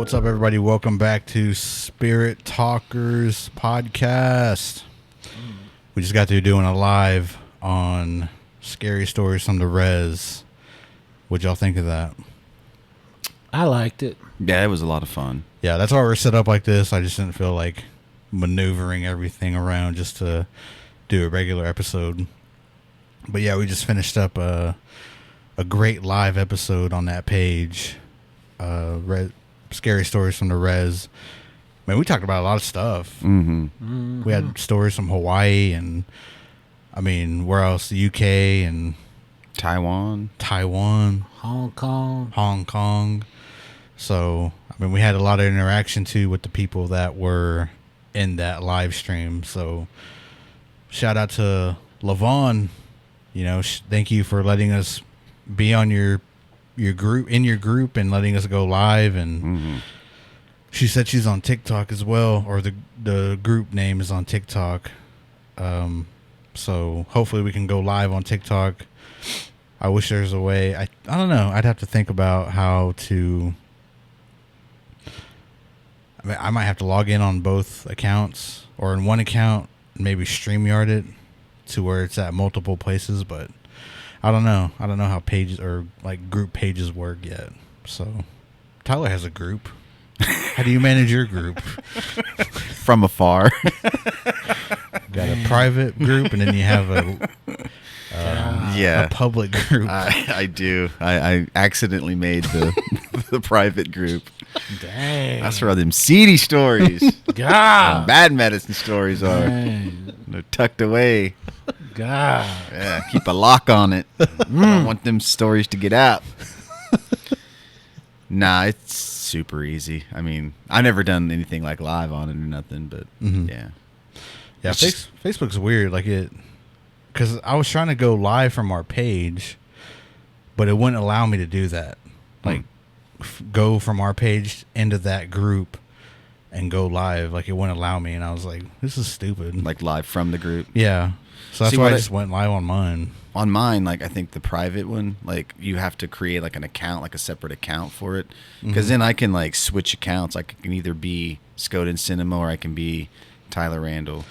What's up, everybody? Welcome back to Spirit Talkers Podcast. We just got through doing a live on Scary Stories from the Res. What'd y'all think of that? I liked it. Yeah, it was a lot of fun. Yeah, that's why we're set up like this. I just didn't feel like maneuvering everything around just to do a regular episode. But yeah, we just finished up a great live episode on that page. Scary Stories from the Res. Man, we talked about a lot of stuff. Mm-hmm. We had stories from Hawaii and, I mean, where else? The UK and Taiwan. Hong Kong. So, I mean, we had a lot of interaction, too, with the people that were in that live stream. So, shout out to Lavon. You know, thank you for letting us be on your group and letting us go live. And she said she's on TikTok as well, or the group name is on TikTok. So hopefully we can go live on TikTok. I wish there's a way. I don't know. I'd have to think about how to. I mean, I might have to log in on both accounts or in one account, maybe StreamYard it to where it's at multiple places, but I don't know. I don't know how pages or like group pages work yet. So Tyler has a group. How do you manage your group? From afar. Got a private group and then you have a public group. I do. I accidentally made the private group. Dang. That's where them seedy stories, God. bad medicine stories are. Dang. They're tucked away. God. Yeah, keep a lock on it. I don't want them stories to get out. Nah, it's super easy. I mean, I never done anything like live on it or nothing, but yeah. Yeah, Facebook's weird. Like because I was trying to go live from our page, but it wouldn't allow me to do that. Like, go from our page into that group and go live. Like, it wouldn't allow me, and I was like, this is stupid. Like live from the group. Yeah. So that's See, why I what just went live on mine. On mine, like I think the private one, like you have to create like an account, like a separate account for it, because then I can like switch accounts. Like I can either be Skoden Cinema or I can be Tyler Randall.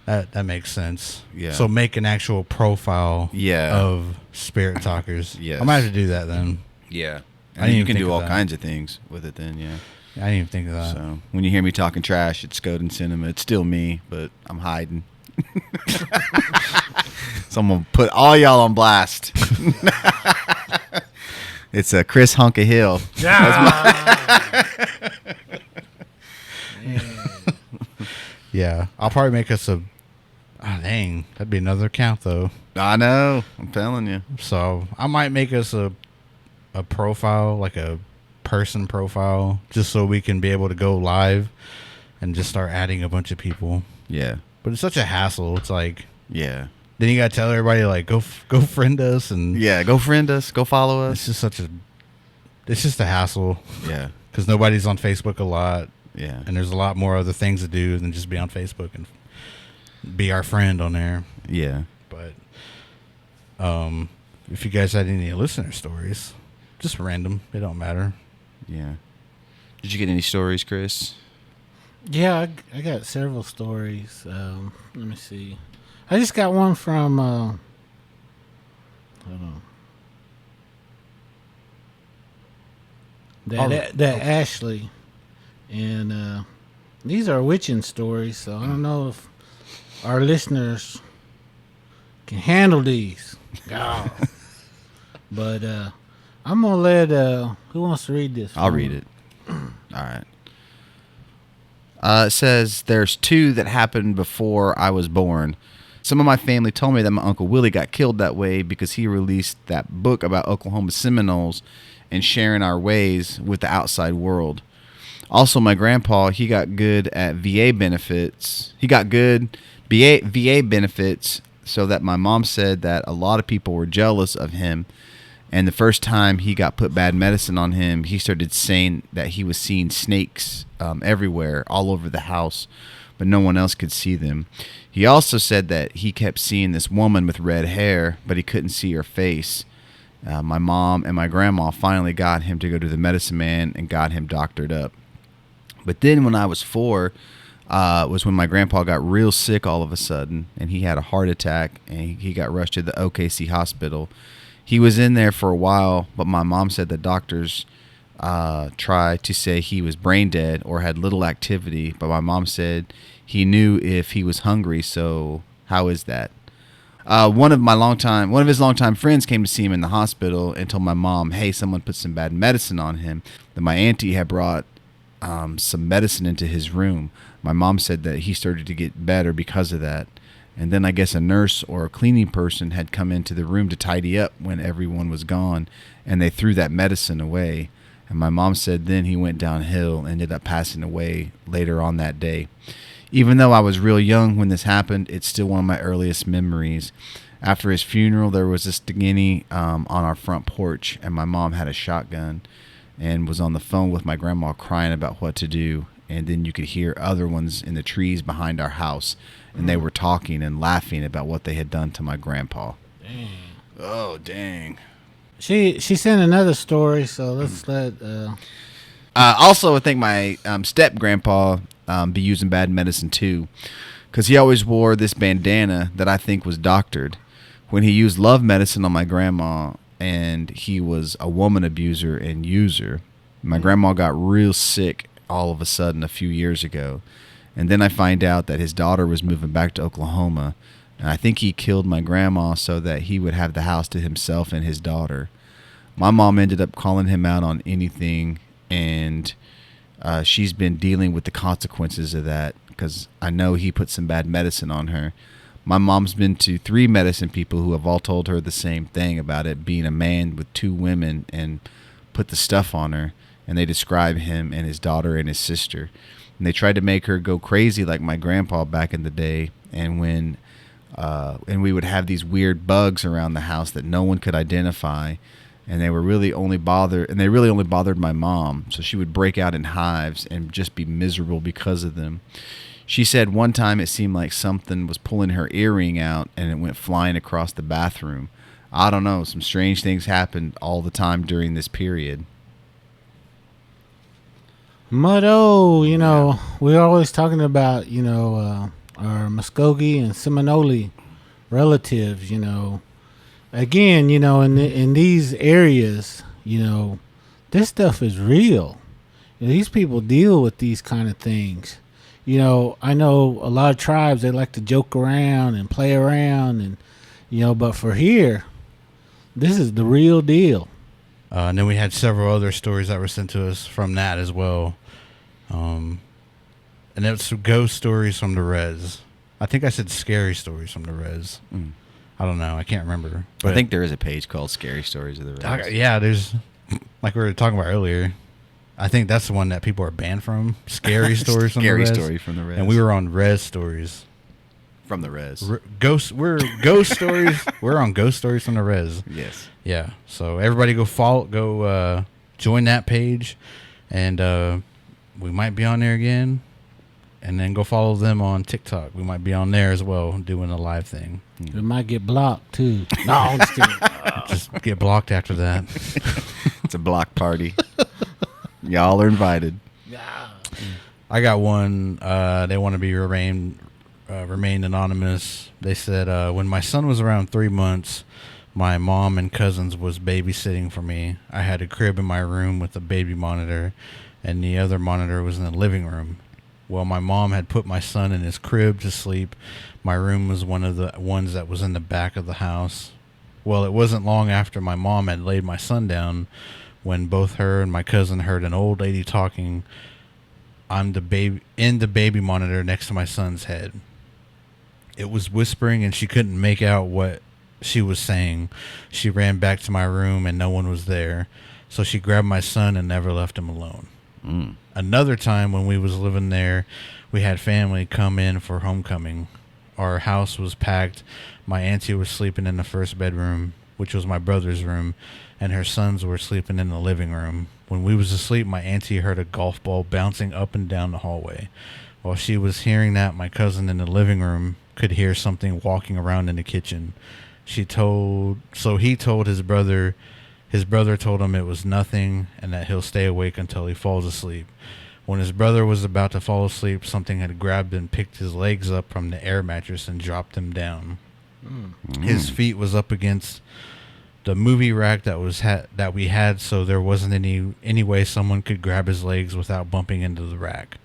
That makes sense. Yeah. So make an actual profile of Spirit Talkers. Yes. I might have to do that then. Yeah, I didn't and you even can think do of all that. kinds of things with it. Then yeah. I didn't even think of that. So when you hear me talking trash, it's Skoden Cinema. It's still me, but I'm hiding. So I'm gonna put all y'all on blast. It's a Chris Hunka Hill. Yeah. I'll probably make us a... Oh, dang. That'd be another account, though. I know. I'm telling you. So I might make us a profile, like a person profile, just so we can be able to go live and just start adding a bunch of people. Yeah. But it's such a hassle. It's like... Yeah. Then you gotta tell everybody, like, go friend us. And Yeah. Go friend us. Go follow it's us. just it's just a hassle. Yeah. Because nobody's on Facebook a lot. Yeah. And there's a lot more other things to do than just be on Facebook and be our friend on there. Yeah. But if you guys had any listener stories, just random, it don't matter. Yeah. Did you get any stories, Chris? Yeah, I got several stories. Let me see. I just got one from... hold on. That Ashley. And these are witching stories, so I don't know if our listeners can handle these. Oh. But I'm going to let... who wants to read this? I'll read it. All right. It says, there's two that happened before I was born. Some of my family told me that my Uncle Willie got killed that way because he released that book about Oklahoma Seminoles and sharing our ways with the outside world. Also, my grandpa, he got good at VA benefits. He got good VA benefits so that my mom said that a lot of people were jealous of him. And the first time he got put bad medicine on him, he started saying that he was seeing snakes everywhere, all over the house, but no one else could see them. He also said that he kept seeing this woman with red hair, but he couldn't see her face. My mom and my grandma finally got him to go to the medicine man and got him doctored up. But then when I was 4, was when my grandpa got real sick all of a sudden, and he had a heart attack, and he got rushed to the OKC hospital. He was in there for a while, but my mom said the doctors tried to say he was brain dead or had little activity, but my mom said he knew if he was hungry. So how is that? One of his longtime friends came to see him in the hospital and told my mom, "Hey, someone put some bad medicine on him." That my auntie had brought some medicine into his room. My mom said that he started to get better because of that. And then I guess a nurse or a cleaning person had come into the room to tidy up when everyone was gone, and they threw that medicine away. And my mom said then he went downhill and ended up passing away later on that day. Even though I was real young when this happened, it's still one of my earliest memories. After his funeral, there was this guinea on our front porch, and my mom had a shotgun and was on the phone with my grandma crying about what to do. And then you could hear other ones in the trees behind our house, and they were talking and laughing about what they had done to my grandpa. Dang. Oh, dang. She sent another story, so let's let. Also, I think my step grandpa be using bad medicine too, because he always wore this bandana that I think was doctored. When he used love medicine on my grandma, and he was a woman abuser and user, my grandma got real sick all of a sudden a few years ago. And then I find out that his daughter was moving back to Oklahoma. And I think he killed my grandma so that he would have the house to himself and his daughter. My mom ended up calling him out on anything. And she's been dealing with the consequences of that, because I know he put some bad medicine on her. My mom's been to 3 medicine people who have all told her the same thing about it being a man with 2 women and put the stuff on her. And they describe him and his daughter and his sister. And they tried to make her go crazy like my grandpa back in the day. And when we would have these weird bugs around the house that no one could identify, and they really only bothered my mom. So she would break out in hives and just be miserable because of them. She said one time it seemed like something was pulling her earring out, and it went flying across the bathroom. I don't know. Some strange things happened all the time during this period. Muddo, we're always talking about, our Muskogee and Seminole relatives, Again, in these areas, this stuff is real. These people deal with these kind of things. I know a lot of tribes, they like to joke around and play around, and, but for here, this is the real deal. And then we had several other stories that were sent to us from that as well. And it was ghost stories from the res. I think I said scary stories from the res. I don't know. I can't remember. But I think there is a page called Scary Stories of the Res. Yeah, there's, like we were talking about earlier, I think that's the one that people are banned from. Scary stories from the res. Scary story from the res. And we were on res stories. From the res. We're ghost stories. We're on ghost stories from the res. Yes. Yeah. So everybody go join that page, and we might be on there again. And then go follow them on TikTok. We might be on there as well, doing a live thing. We might get blocked too. No, I'm just kidding. Just get blocked after that. It's a block party. Y'all are invited. I got one. They want to be remain anonymous. They said, when my son was around 3 months, my mom and cousins was babysitting for me. I had a crib in my room with a baby monitor, and the other monitor was in the living room. Well, my mom had put my son in his crib to sleep. My room was one of the ones that was in the back of the house. Well, it wasn't long after my mom had laid my son down when both her and my cousin heard an old lady talking in the baby monitor next to my son's head. It was whispering, and she couldn't make out what she was saying. She ran back to my room, and no one was there. So she grabbed my son and never left him alone. Another time when we was living there, we had family come in for homecoming. Our house was packed. My auntie was sleeping in the first bedroom, which was my brother's room, and her sons were sleeping in the living room. When we was asleep, my auntie heard a golf ball bouncing up and down the hallway. While she was hearing that, my cousin in the living room could hear something walking around in the kitchen. He told his brother. His brother told him it was nothing and that he'll stay awake until he falls asleep. When his brother was about to fall asleep, something had grabbed and picked his legs up from the air mattress and dropped him down. His feet was up against the movie rack that we had, so there wasn't any way someone could grab his legs without bumping into the rack.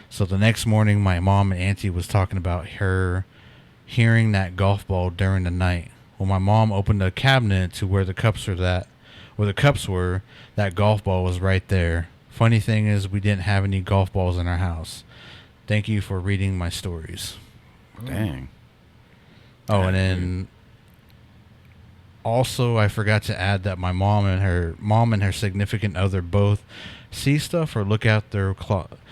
So the next morning, my mom and auntie was talking about her hearing that golf ball during the night. When my mom opened a cabinet to where the cups were, that golf ball was right there. Funny thing is, we didn't have any golf balls in our house. Thank you for reading my stories. Dang. Oh, and then also I forgot to add that my mom and her significant other both see stuff or look out of their closet.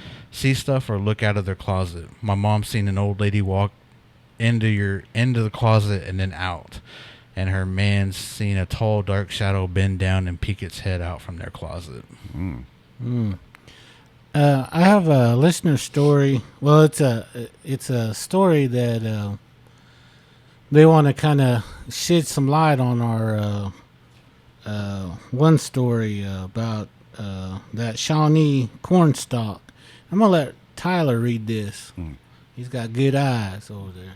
My mom seen an old lady walk into the closet and then out, and her man's seen a tall dark shadow bend down and peek its head out from their closet. I have a listener story. Well, it's a story that they want to kind of shed some light on our one story about that Shawnee cornstalk. I'm gonna let Tyler read this. He's got good eyes over there.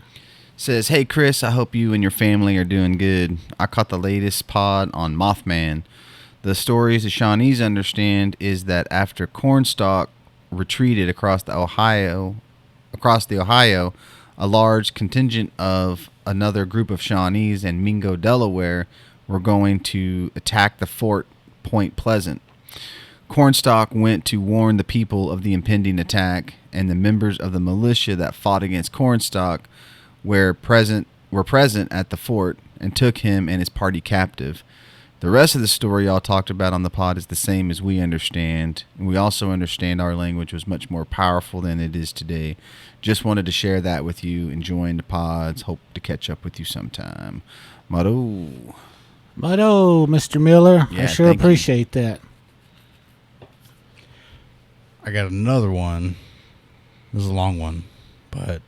Says, hey, Chris, I hope you and your family are doing good. I caught the latest pod on Mothman. The stories the Shawnees understand is that after Cornstalk retreated across the Ohio, a large contingent of another group of Shawnees and Mingo, Delaware, were going to attack the fort Point Pleasant. Cornstalk went to warn the people of the impending attack, and the members of the militia that fought against Cornstalk were present at the fort and took him and his party captive. The rest of the story y'all talked about on the pod is the same as we understand. And we also understand our language was much more powerful than it is today. Just wanted to share that with you. Enjoying the pods. Hope to catch up with you sometime. Mado, Mr. Miller. Yeah, I sure thank you. appreciate that. I got another one. This is a long one, but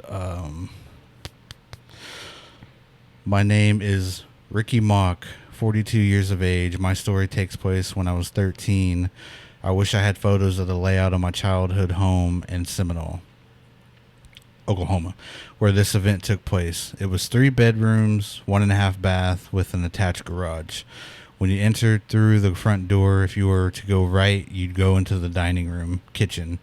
my name is Ricky Mock, 42 years of age. My story takes place when I was 13. I wish I had photos of the layout of my childhood home in Seminole, Oklahoma, where this event took place. It was 3 bedrooms, 1.5 bath with an attached garage. When you entered through the front door, if you were to go right, you'd go into the dining room, kitchen.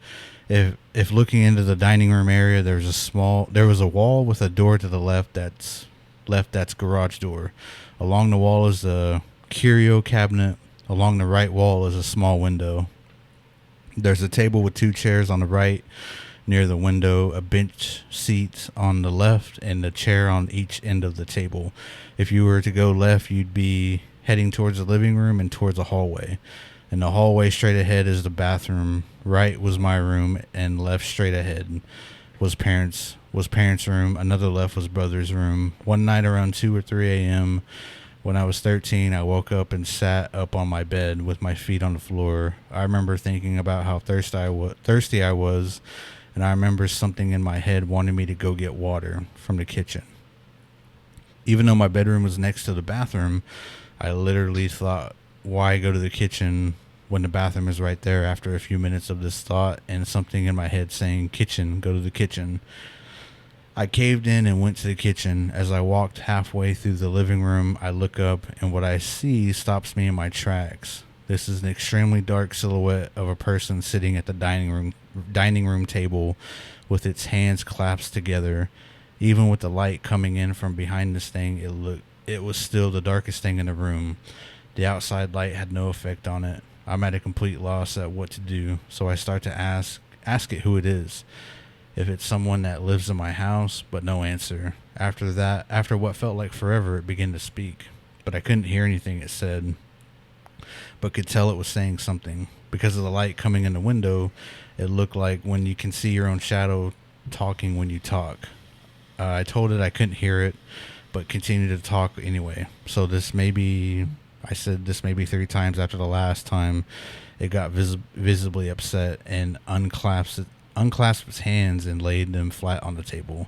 If looking into the dining room area, there was a wall with a door to the left that's garage door. Along the wall is a curio cabinet. Along the right wall is a small window. There's a table with 2 chairs on the right near the window, a bench seat on the left, and a chair on each end of the table. If you were to go left, you'd be heading towards the living room and towards a hallway. In the hallway straight ahead is the bathroom. Right was my room, and left straight ahead was parents' room. Another left was brother's room. One night around 2 or 3 a.m. when I was 13, I woke up and sat up on my bed with my feet on the floor. I remember thinking about how thirsty I was, and I remember something in my head wanting me to go get water from the kitchen. Even though my bedroom was next to the bathroom, I literally thought, why go to the kitchen when the bathroom is right there? After a few minutes of this thought and something in my head saying, kitchen, go to the kitchen, I caved in and went to the kitchen. As I walked halfway through the living room, I look up, and what I see stops me in my tracks. This is an extremely dark silhouette of a person sitting at the dining room table with its hands clasped together. Even with the light coming in from behind this thing, it was still the darkest thing in the room. The outside light had no effect on it. I'm at a complete loss at what to do, so I start to ask it who it is. If it's someone that lives in my house, but no answer. After what felt like forever, it began to speak, but I couldn't hear anything it said, but could tell it was saying something. Because of the light coming in the window, it looked like when you can see your own shadow talking when you talk. I told it I couldn't hear it, but continued to talk anyway. So I said this maybe 3 times after the last time. It got visibly upset and unclasped its hands and laid them flat on the table.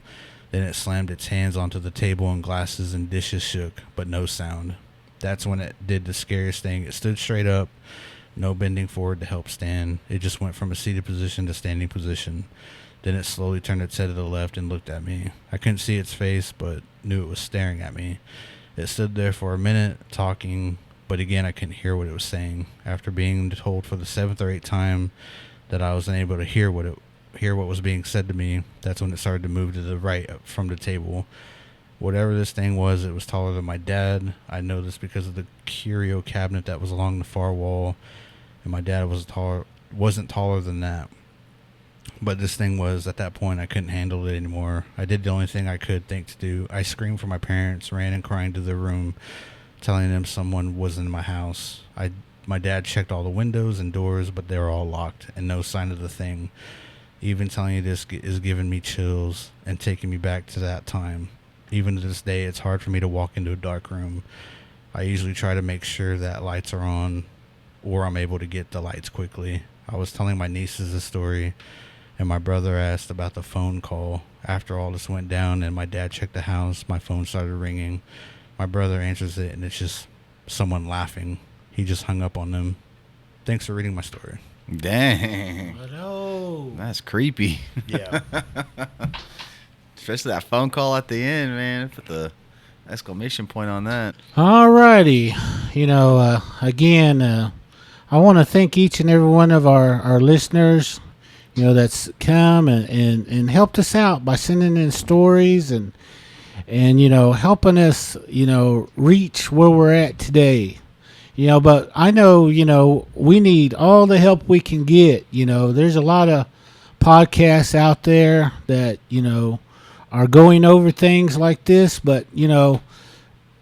Then it slammed its hands onto the table, and glasses and dishes shook, but no sound. That's when it did the scariest thing. It stood straight up, No bending forward to help stand. It just went from a seated position to standing position. Then it slowly turned its head to the left and looked at me. I couldn't see its face, but knew it was staring at me. It stood there for a minute, talking, but again, I couldn't hear what it was saying. After being told for the 7th or 8th time that I was unable to hear what was being said to me, that's when it started to move to the right from the table. Whatever this thing was, it was taller than my dad. I know this because of the curio cabinet that was along the far wall, and my dad wasn't taller than that. But this thing was, at that point, I couldn't handle it anymore. I did the only thing I could think to do. I screamed for my parents, ran and crying to their room, telling them someone was in my house. My dad checked all the windows and doors, but they were all locked and no sign of the thing. Even telling you this is giving me chills and taking me back to that time. Even to this day, it's hard for me to walk into a dark room. I usually try to make sure that lights are on, or I'm able to get the lights quickly. I was telling my nieces this story, and my brother asked about the phone call. After all this went down and my dad checked the house, my phone started ringing. My brother answers it, and it's just someone laughing. He just hung up on them. Thanks for reading my story. Dang. Hello. That's creepy. Yeah. Especially that phone call at the end, man. Put the exclamation point on that. Alrighty. Again, I want to thank each and every one of our listeners, that's come and helped us out by sending in stories and helping us, reach where we're at today. But I know, we need all the help we can get. There's a lot of podcasts out there that, are going over things like this, but,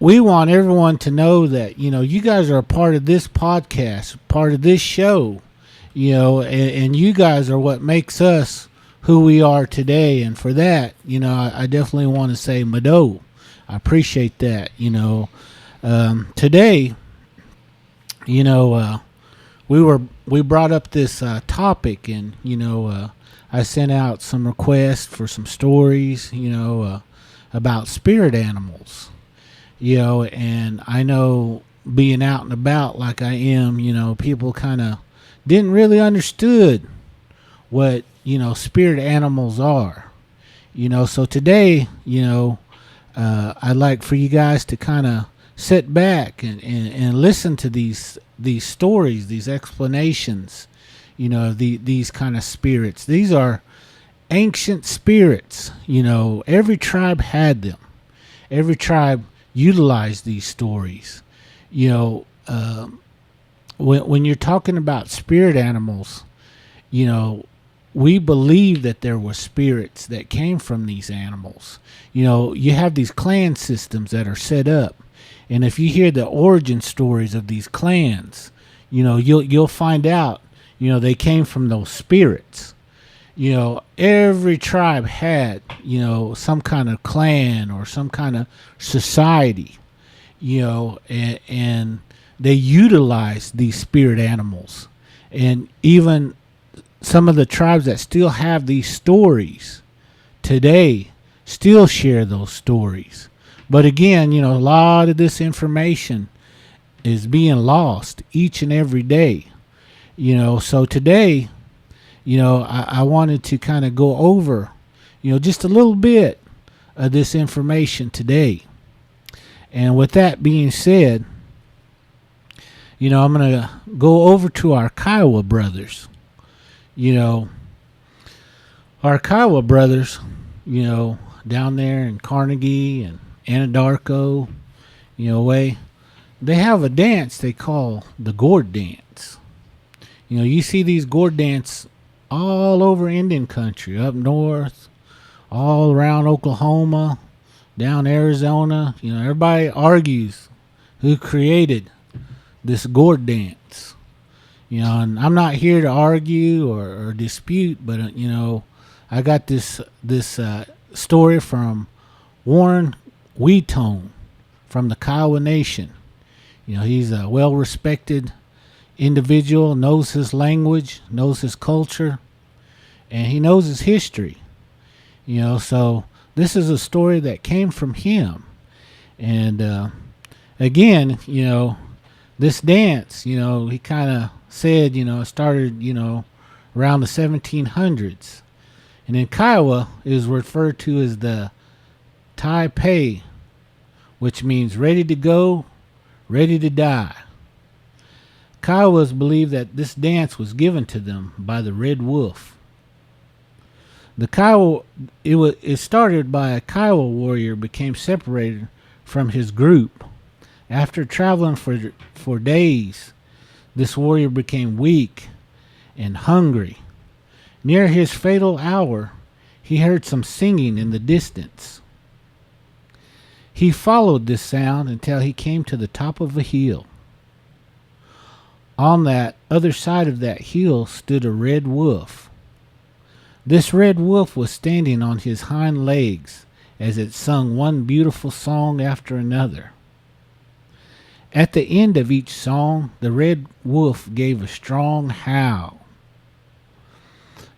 we want everyone to know that, you guys are a part of this podcast, part of this show, and you guys are what makes us who we are today. And for that, I definitely want to say Mado. I appreciate that. Today, we brought up this topic, and I sent out some requests for some stories, about spirit animals, and I know being out and about like I am, people kind of didn't really understood what, spirit animals are, so today, I'd like for you guys to kind of sit back and listen to these stories, these explanations, these kind of spirits. These are ancient spirits. Every tribe had them. Every tribe utilized these stories. When you're talking about spirit animals, we believe that there were spirits that came from these animals. You have these clan systems that are set up. And if you hear the origin stories of these clans, you'll find out, they came from those spirits. Every tribe had, some kind of clan or some kind of society, and they utilized these spirit animals. And even some of the tribes that still have these stories today still share those stories. But again, a lot of this information is being lost each and every day. So today, I wanted to kind of go over, just a little bit of this information today. And with that being said, I'm going to go over to our Kiowa brothers. Our Kiowa brothers, down there in Carnegie and Anadarko, they have a dance they call the gourd dance. You see these gourd dance all over Indian country, up north, all around Oklahoma, down Arizona. Everybody argues who created this gourd dance. And I'm not here to argue or dispute, but I got this story from Warren Wheatone from the Kiowa Nation. He's a well-respected individual, knows his language, knows his culture, and he knows his history. So this is a story that came from him. And again, this dance, he kind of said, it started, around the 1700s. And in Kiowa, it is referred to as the Taipei, which means ready to go, ready to die. Kiowas believe that this dance was given to them by the Red Wolf. The Kiowa, it started by a Kiowa warrior became separated from his group. After traveling for days, this warrior became weak and hungry. Near his fatal hour, he heard some singing in the distance. He followed this sound until he came to the top of a hill. On that other side of that hill stood a red wolf. This red wolf was standing on his hind legs as it sung one beautiful song after another. At the end of each song, the red wolf gave a strong howl.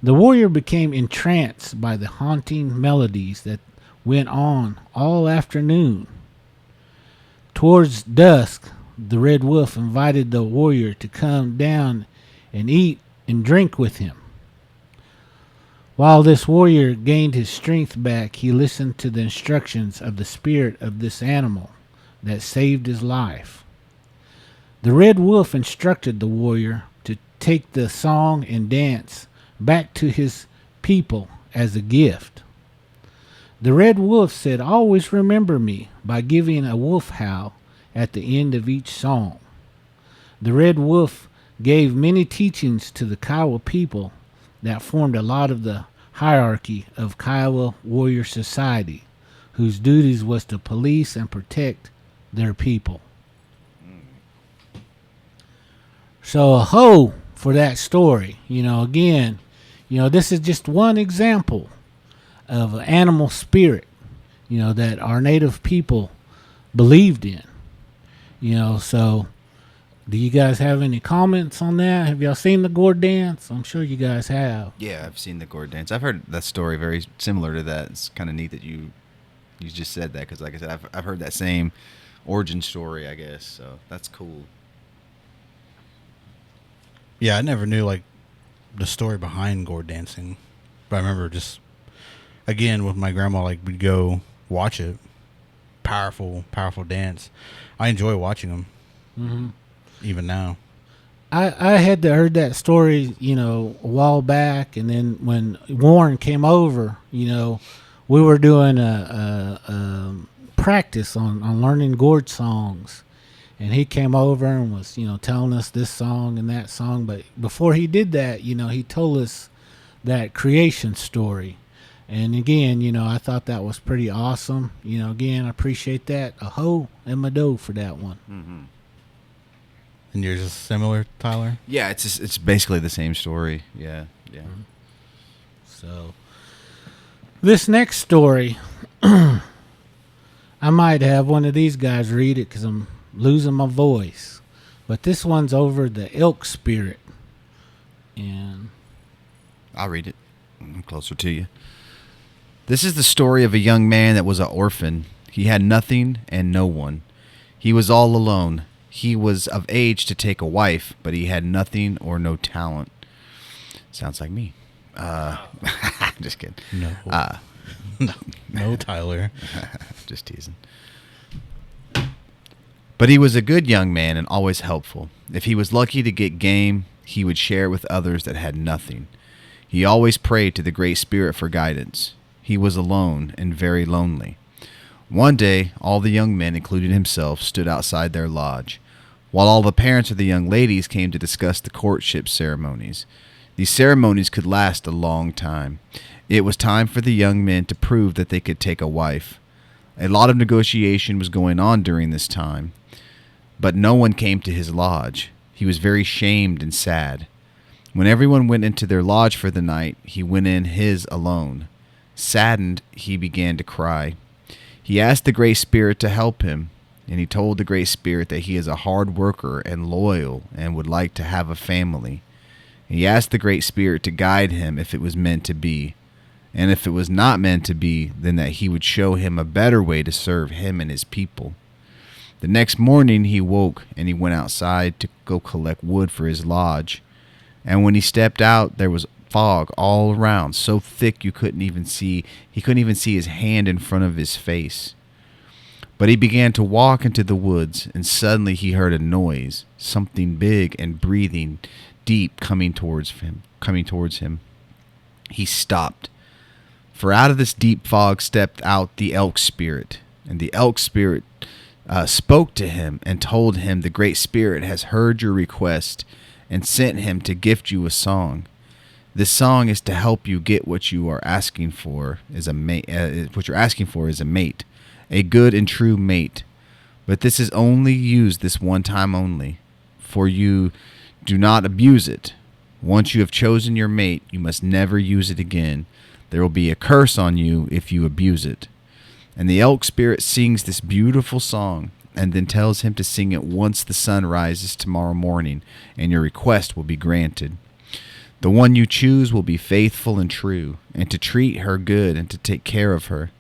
The warrior became entranced by the haunting melodies that went on all afternoon. Towards dusk, the red wolf invited the warrior to come down and eat and drink with him. While this warrior gained his strength back, he listened to the instructions of the spirit of this animal that saved his life. The red wolf instructed the warrior to take the song and dance back to his people as a gift. The red wolf said, "Always remember me," by giving a wolf howl at the end of each song. The red wolf gave many teachings to the Kiowa people that formed a lot of the hierarchy of Kiowa warrior society, whose duties was to police and protect their people. So a ho for that story. Again, this is just one example of an animal spirit, that our native people believed in. So do you guys have any comments on that? Have y'all seen the gourd dance? I'm sure you guys have. Yeah, I've seen the gourd dance. I've heard that story very similar to that. It's kind of neat that you just said that because, like I said, I've heard that same origin story, I guess. So that's cool. Yeah, I never knew like the story behind gourd dancing, but I remember just again with my grandma, like we'd go watch it. Powerful dance. I enjoy watching them. Mm-hmm. Even now. I had heard that story, a while back, and then when Warren came over, we were doing a practice on learning gourd songs, and he came over and was, telling us this song and that song. But before he did that, he told us that creation story. And again, I thought that was pretty awesome. Again, I appreciate that. A ho and my dough for that one. Mm-hmm. And yours is similar, Tyler? Yeah, it's basically the same story. Yeah. Mm-hmm. So, this next story, I might have one of these guys read it because I'm losing my voice. But this one's over the elk spirit. And I'll read it. I'm closer to you. This is the story of a young man that was an orphan. He had nothing and no one. He was all alone. He was of age to take a wife, but he had nothing or no talent. Sounds like me. Just kidding. No, Tyler. Just teasing. But he was a good young man and always helpful. If he was lucky to get game, he would share it with others that had nothing. He always prayed to the Great Spirit for guidance. He was alone and very lonely. One day, all the young men, including himself, stood outside their lodge, while all the parents of the young ladies came to discuss the courtship ceremonies. These ceremonies could last a long time. It was time for the young men to prove that they could take a wife. A lot of negotiation was going on during this time, but no one came to his lodge. He was very shamed and sad. When everyone went into their lodge for the night, he went in his alone. Saddened, he began to cry. He asked the Great Spirit to help him, and he told the Great Spirit that he is a hard worker and loyal and would like to have a family. He asked the Great Spirit to guide him if it was meant to be, and if it was not meant to be, then that he would show him a better way to serve him and his people. The next morning he woke and he went outside to go collect wood for his lodge. And when he stepped out, there was fog all around, so thick he couldn't even see his hand in front of his face. But he began to walk into the woods, and suddenly he heard a noise, something big and breathing deep coming towards him. He stopped, for out of this deep fog stepped out the elk spirit, and the elk spirit spoke to him and told him, the Great Spirit has heard your request and sent him to gift you a song. This song is to help you get what you are asking for is a mate. What you're asking for is a mate, a good and true mate. But this is only used this one time only, for you do not abuse it. Once you have chosen your mate, you must never use it again. There will be a curse on you if you abuse it. And the elk spirit sings this beautiful song and then tells him to sing it once the sun rises tomorrow morning, and your request will be granted. The one you choose will be faithful and true, and to treat her good and to take care of her.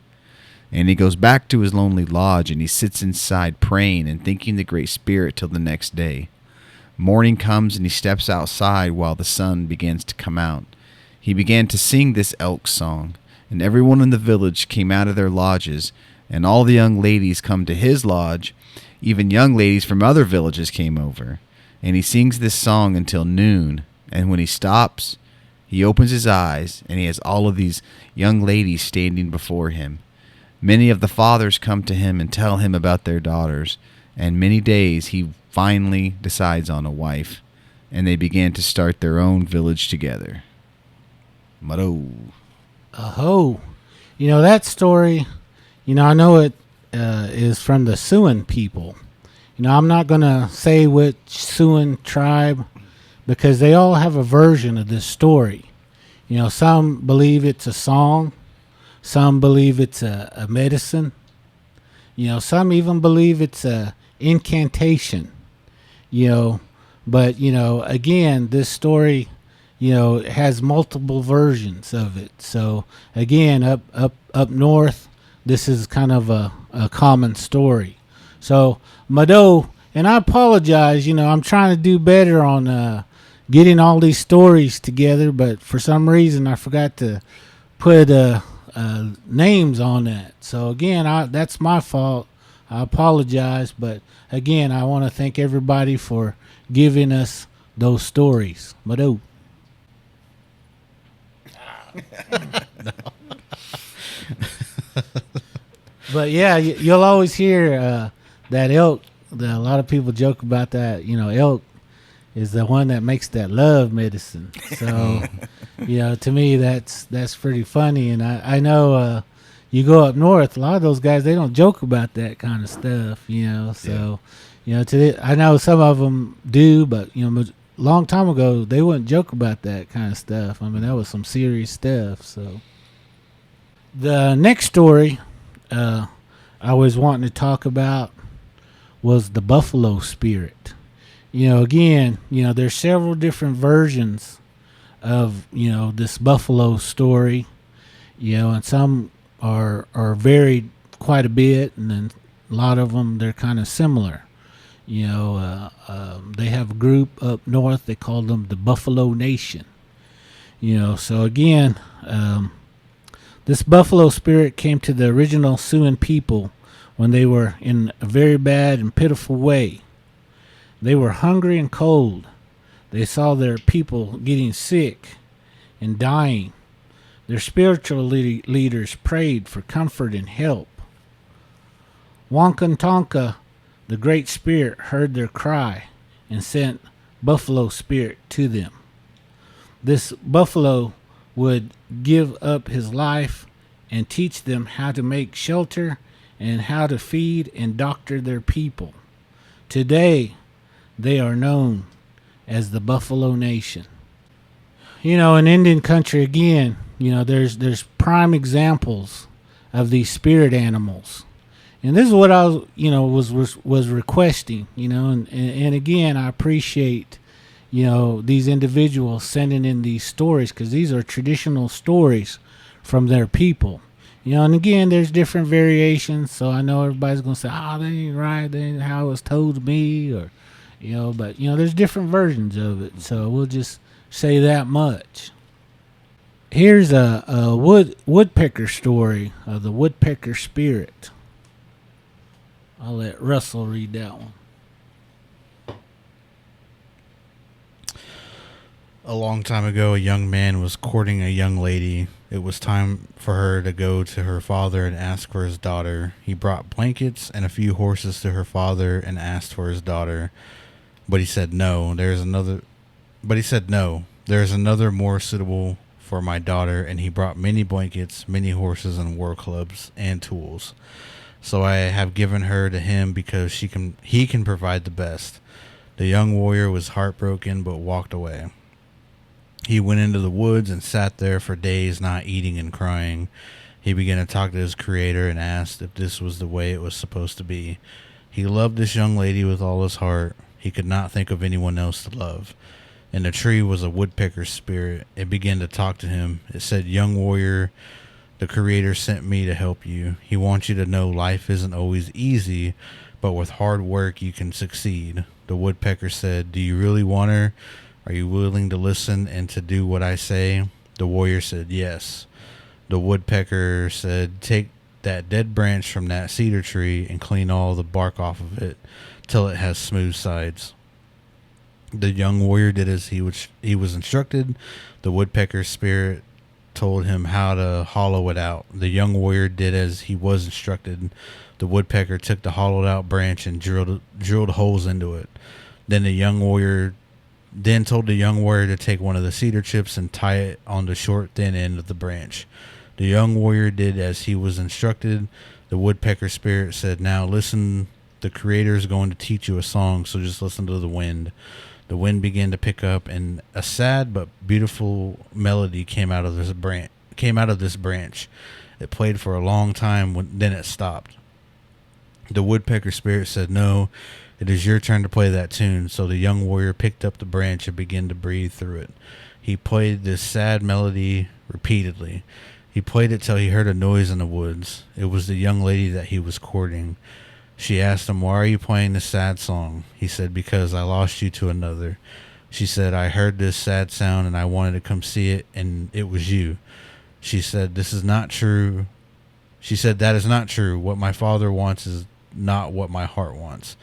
And he goes back to his lonely lodge, and he sits inside praying and thanking the Great Spirit till the next day. Morning comes, and he steps outside while the sun begins to come out. He began to sing this elk song, and everyone in the village came out of their lodges, and all the young ladies come to his lodge. Even young ladies from other villages came over. And he sings this song until noon, and when he stops, he opens his eyes, and he has all of these young ladies standing before him. Many of the fathers come to him and tell him about their daughters, and many days he finally decides on a wife, and they began to start their own village together. Mado. Oh, that story, I know it is from the Siouan people. I'm not going to say which Siouan tribe, because they all have a version of this story. Some believe it's a song. Some believe it's a medicine. Some even believe it's a incantation. But, again, this story, has multiple versions of it. So, again, up north, this is kind of a common story. So, Mado, and I apologize, I'm trying to do better on getting all these stories together, but for some reason I forgot to put names on that. So, again, that's my fault. I apologize, but again, I want to thank everybody for giving us those stories. Mado. But yeah, you'll always hear that elk. A lot of people joke about that. Elk is the one that makes that love medicine. So, to me, that's pretty funny. And I know you go up north, a lot of those guys, they don't joke about that kind of stuff. So, I know some of them do, but a long time ago, they wouldn't joke about that kind of stuff. I mean, that was some serious stuff. So, the next story I was wanting to talk about was the buffalo spirit. Again, there's several different versions of, this buffalo story, and some are varied quite a bit, and then a lot of them, they're kind of similar. They have a group up north, they call them the Buffalo Nation. So again, this buffalo spirit came to the original Siouan people when they were in a very bad and pitiful way. They were hungry and cold. They saw their people getting sick and dying. Their spiritual leaders prayed for comfort and help. Wankantonka, the Great Spirit, heard their cry and sent Buffalo Spirit to them. This buffalo would give up his life and teach them how to make shelter and how to feed and doctor their people. Today, they are known as the Buffalo Nation. In Indian country, again, there's prime examples of these spirit animals. And this is what I was requesting, and again, I appreciate, these individuals sending in these stories, because these are traditional stories from their people. You know, and again, there's different variations. So I know everybody's gonna say, "Oh, that ain't right. That ain't how it was told to me," or you know. But you know, there's different versions of it. So we'll just say that much. Here's a woodpecker story of the woodpecker spirit. I'll let Russell read that one. A long time ago, a young man was courting a young lady. It was time for her to go to her father and ask for his daughter. He brought blankets and a few horses to her father and asked for his daughter. But he said no. There's another more suitable for my daughter, and he brought many blankets, many horses, and war clubs and tools. So I have given her to him because he can provide the best. The young warrior was heartbroken but walked away. He went into the woods and sat there for days, not eating and crying. He began to talk to his creator and asked if this was the way it was supposed to be. He loved this young lady with all his heart. He could not think of anyone else to love. And the tree was a woodpecker's spirit. It began to talk to him. It said, "Young warrior, the creator sent me to help you. He wants you to know life isn't always easy, but with hard work you can succeed." The woodpecker said, "Do you really want her? Are you willing to listen and to do what I say?" The warrior said, "Yes." The woodpecker said, "Take that dead branch from that cedar tree and clean all the bark off of it till it has smooth sides." The young warrior did as he was instructed. The woodpecker spirit told him how to hollow it out. The young warrior did as he was instructed. The woodpecker took the hollowed out branch and drilled holes into it. Then the young warrior told the young warrior to take one of the cedar chips and tie it on the short, thin end of the branch. The young warrior did as he was instructed. The woodpecker spirit said, "Now listen, the creator is going to teach you a song, so just listen to the wind." The wind began to pick up, and a sad but beautiful melody came out of this branch. It played for a long time, then it stopped. The woodpecker spirit said, "No, it is your turn to play that tune." So the young warrior picked up the branch and began to breathe through it. He played this sad melody repeatedly. He played it till he heard a noise in the woods. It was the young lady that he was courting. She asked him, "Why are you playing this sad song?" He said, "Because I lost you to another." She said, "I heard this sad sound and I wanted to come see it, and it was you." She said, "This is not true." She said, "That is not true. What my father wants is not what my heart wants.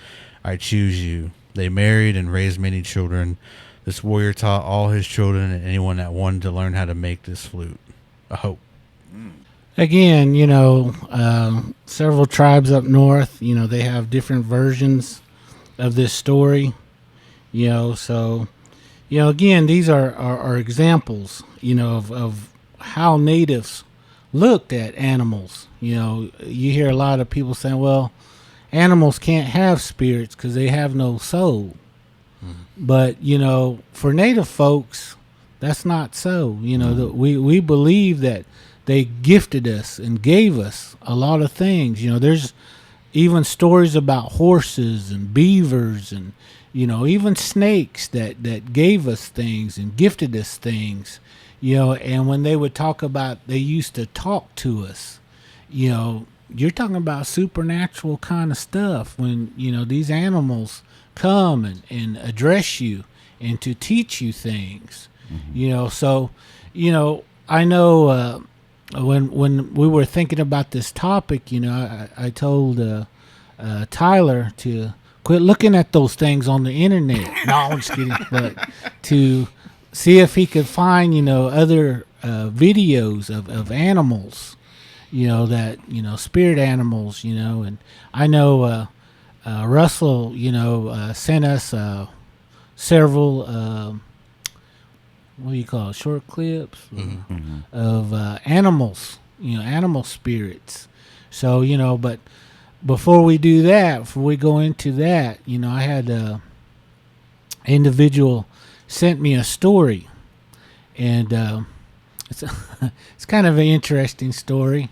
I choose you." They married and raised many children. This warrior taught all his children and anyone that wanted to learn how to make this flute a hope. Again, you know, several tribes up north, you know, they have different versions of this story, you know, so, you know, again, these are examples, you know, of how natives looked at animals. You know, you hear a lot of people saying, well, animals can't have spirits because they have no soul. But, you know, for native folks, that's not so. You know, we believe that they gifted us and gave us a lot of things. You know, there's even stories about horses and beavers and, you know, even snakes that gave us things and gifted us things, you know, and when they would talk about, they used to talk to us, you know, you're talking about supernatural kind of stuff when, you know, these animals come and address you and to teach you things, you know. So, you know, I know, when we were thinking about this topic, you know, I told Tyler to quit looking at those things on the internet. No, I'm just kidding. But to see if he could find, you know, other videos of animals, you know, that, you know, spirit animals, you know. And I know Russell, you know, sent us several what do you call it, short clips of animals, you know, animal spirits. So, you know, but before we do that, before we go into that, you know, I had a individual sent me a story, and it's kind of an interesting story.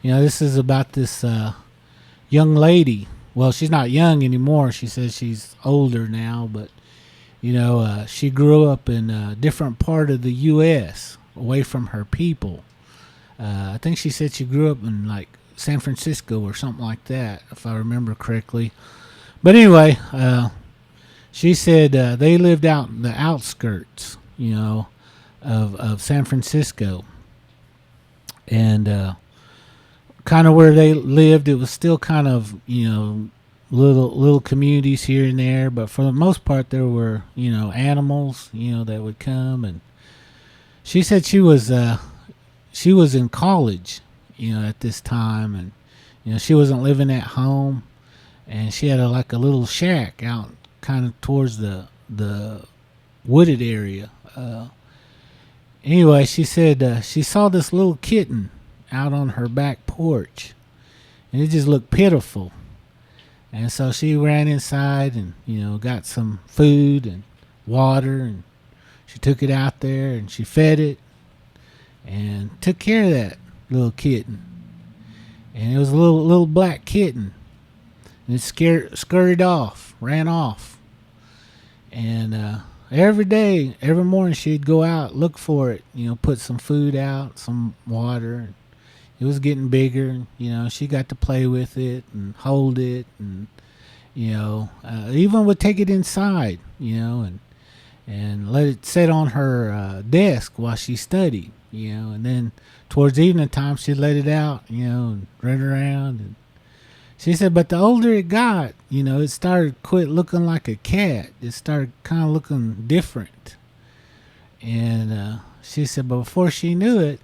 You know, this is about this young lady. Well, she's not young anymore. She says she's older now, but you know, she grew up in a different part of the U.S., away from her people. I think she said she grew up in like San Francisco or something like that, if I remember correctly. But anyway, she said they lived out in the outskirts, of San Francisco. And kind of where they lived, it was still kind of, little communities here and there. But for the most part, there were, animals, that would come. And she said she was in college, at this time. And, she wasn't living at home. And she had like a little shack out kind of towards the wooded area. Anyway, she said she saw this little kitten out on her back porch, and it just looked pitiful. And so she ran inside and, got some food and water, and she took it out there and she fed it and took care of that little kitten. And it was a little black kitten. And it scurried off, ran off. And every morning she'd go out, look for it, put some food out, some water. And it was getting bigger, and, she got to play with it and hold it. And, even would take it inside, and let it sit on her desk while she studied, And then towards evening time, she'd let it out, and run around. And she said, but the older it got, it started quit looking like a cat. It started kind of looking different. And she said, but before she knew it,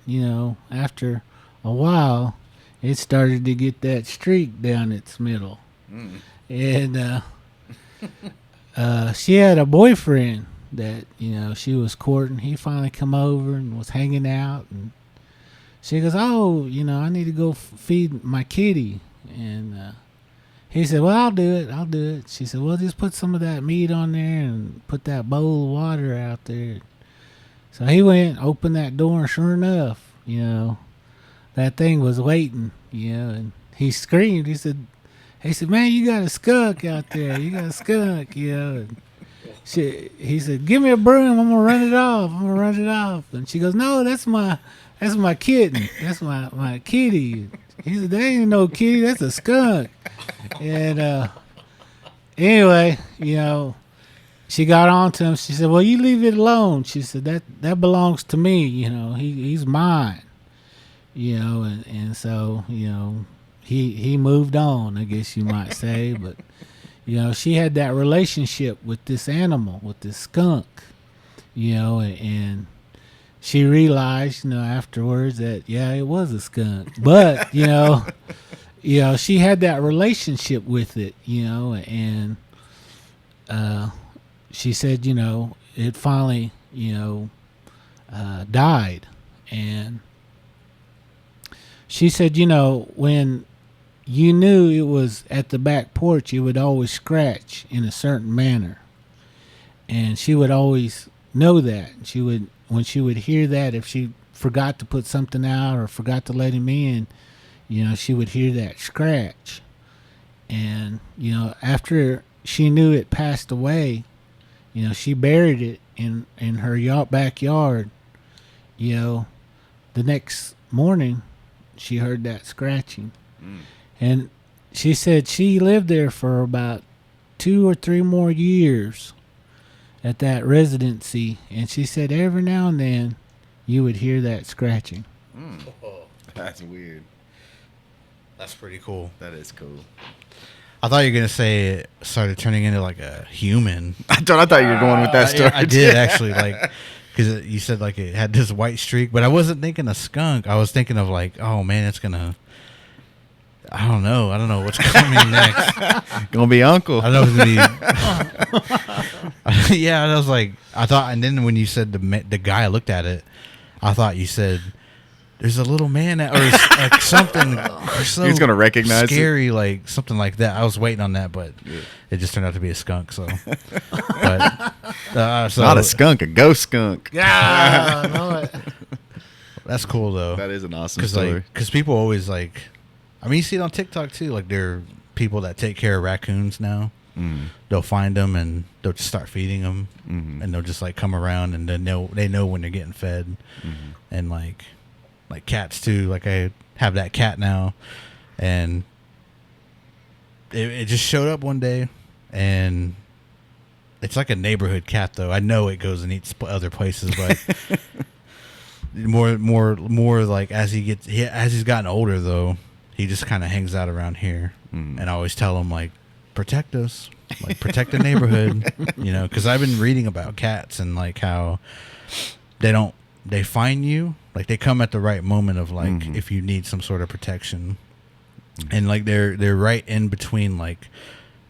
after a while, it started to get that streak down its middle. And she had a boyfriend that, she was courting. He finally come over and was hanging out. And she goes, oh, I need to go feed my kitty. And he said, well, I'll do it. She said, well, just put some of that meat on there and put that bowl of water out there. So he went, opened that door, and sure enough, that thing was waiting, and he screamed. He said, man, you got a skunk out there. You got a skunk, And he said, give me a broom. I'm going to run it off. And she goes, no, that's my kitten. That's my kitty. He said, that ain't no kitty, that's a skunk. And anyway, she got on to him. She said, well, you leave it alone. She said, that belongs to me. He's mine. And so, he moved on, I guess you might say. But, she had that relationship with this animal, with this skunk, and she realized, afterwards that, yeah, it was a skunk. But, she had that relationship with it, and she said, it finally, died. And she said, when you knew it was at the back porch, it would always scratch in a certain manner. And she would always know that. When she would hear that, if she forgot to put something out or forgot to let him in, she would hear that scratch. And, after she knew it passed away, she buried it in her backyard. The next morning, she heard that scratching. And she said she lived there for about 2 or 3 more years at that residency. And she said every now and then you would hear that scratching. That's weird. That's pretty cool. That is cool. I thought you were going to say it started turning into like a human. I thought you were going with that story. I did actually, because you said like it had this white streak, but I wasn't thinking of skunk. I was thinking of like, oh man, it's going to, I don't know what's coming next. Gonna be Uncle. I don't know if it's gonna be. Yeah, I was like, I thought, and then when you said the guy looked at it, I thought you said there's a little man or like something. So he's gonna recognize scary, like something like that. I was waiting on that, but it just turned out to be a skunk. So, but not a skunk, a ghost skunk. Yeah, I know it. That's cool though. That is an awesome story. Because people always like. I mean, you see it on TikTok too. Like, there are people that take care of raccoons now. They'll find them and they'll just start feeding them, and they'll just like come around and then they know when they're getting fed, and like like cats too. Like I have that cat now, and it just showed up one day, and it's like a neighborhood cat though. I know it goes and eats other places, but more like as he's gotten older though, he just kind of hangs out around here, and I always tell him like, protect us, like protect the neighborhood, because I've been reading about cats and like how they find you, like they come at the right moment of like if you need some sort of protection, and like they're right in between like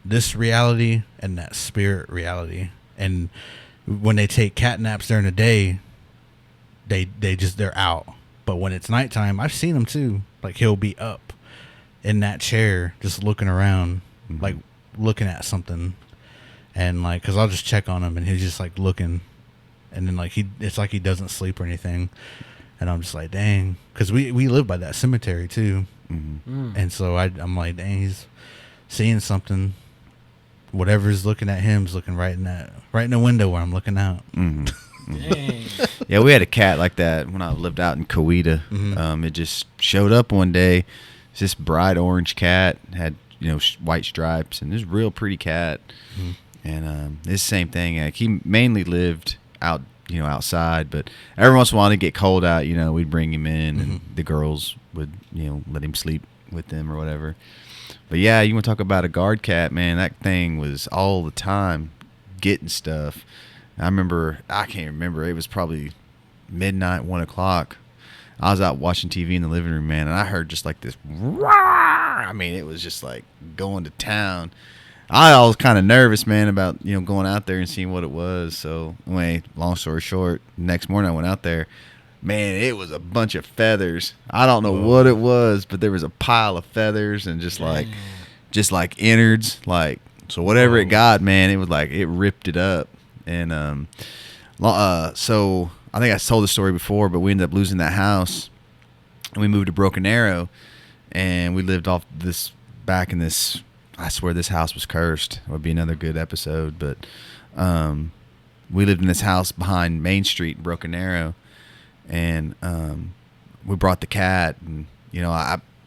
this reality and that spirit reality, and when they take cat naps during the day, they're out, but when it's nighttime, I've seen him too, like he'll be up in that chair just looking around, like looking at something, and like because I'll just check on him and he's just like looking, and then like it's like he doesn't sleep or anything, and I'm just like, dang, because we live by that cemetery too, and so I'm like, dang, he's seeing something. Whatever's looking at him's looking right in the window where I'm looking out. Dang. Yeah, we had a cat like that when I lived out in Coweta. It just showed up one day. It's this bright orange cat, had white stripes, and this real pretty cat. And it's the same thing. Like he mainly lived out, outside, but every once in a while, it get cold out. We'd bring him in, and the girls would let him sleep with them or whatever. But yeah, you want to talk about a guard cat, man? That thing was all the time getting stuff. I can't remember. It was probably midnight, 1 o'clock. I was out watching TV in the living room, man, and I heard just like this roar. I mean, it was just like going to town. I was kind of nervous, man, about going out there and seeing what it was. So, anyway, long story short, next morning I went out there. Man, it was a bunch of feathers. I don't know what it was, but there was a pile of feathers and just like innards, like so whatever it got, man, it was like it ripped it up. And so I think I told the story before, but we ended up losing that house, and we moved to Broken Arrow, and we lived off this back in this. I swear this house was cursed. It would be another good episode, but we lived in this house behind Main Street in Broken Arrow. And we brought the cat, and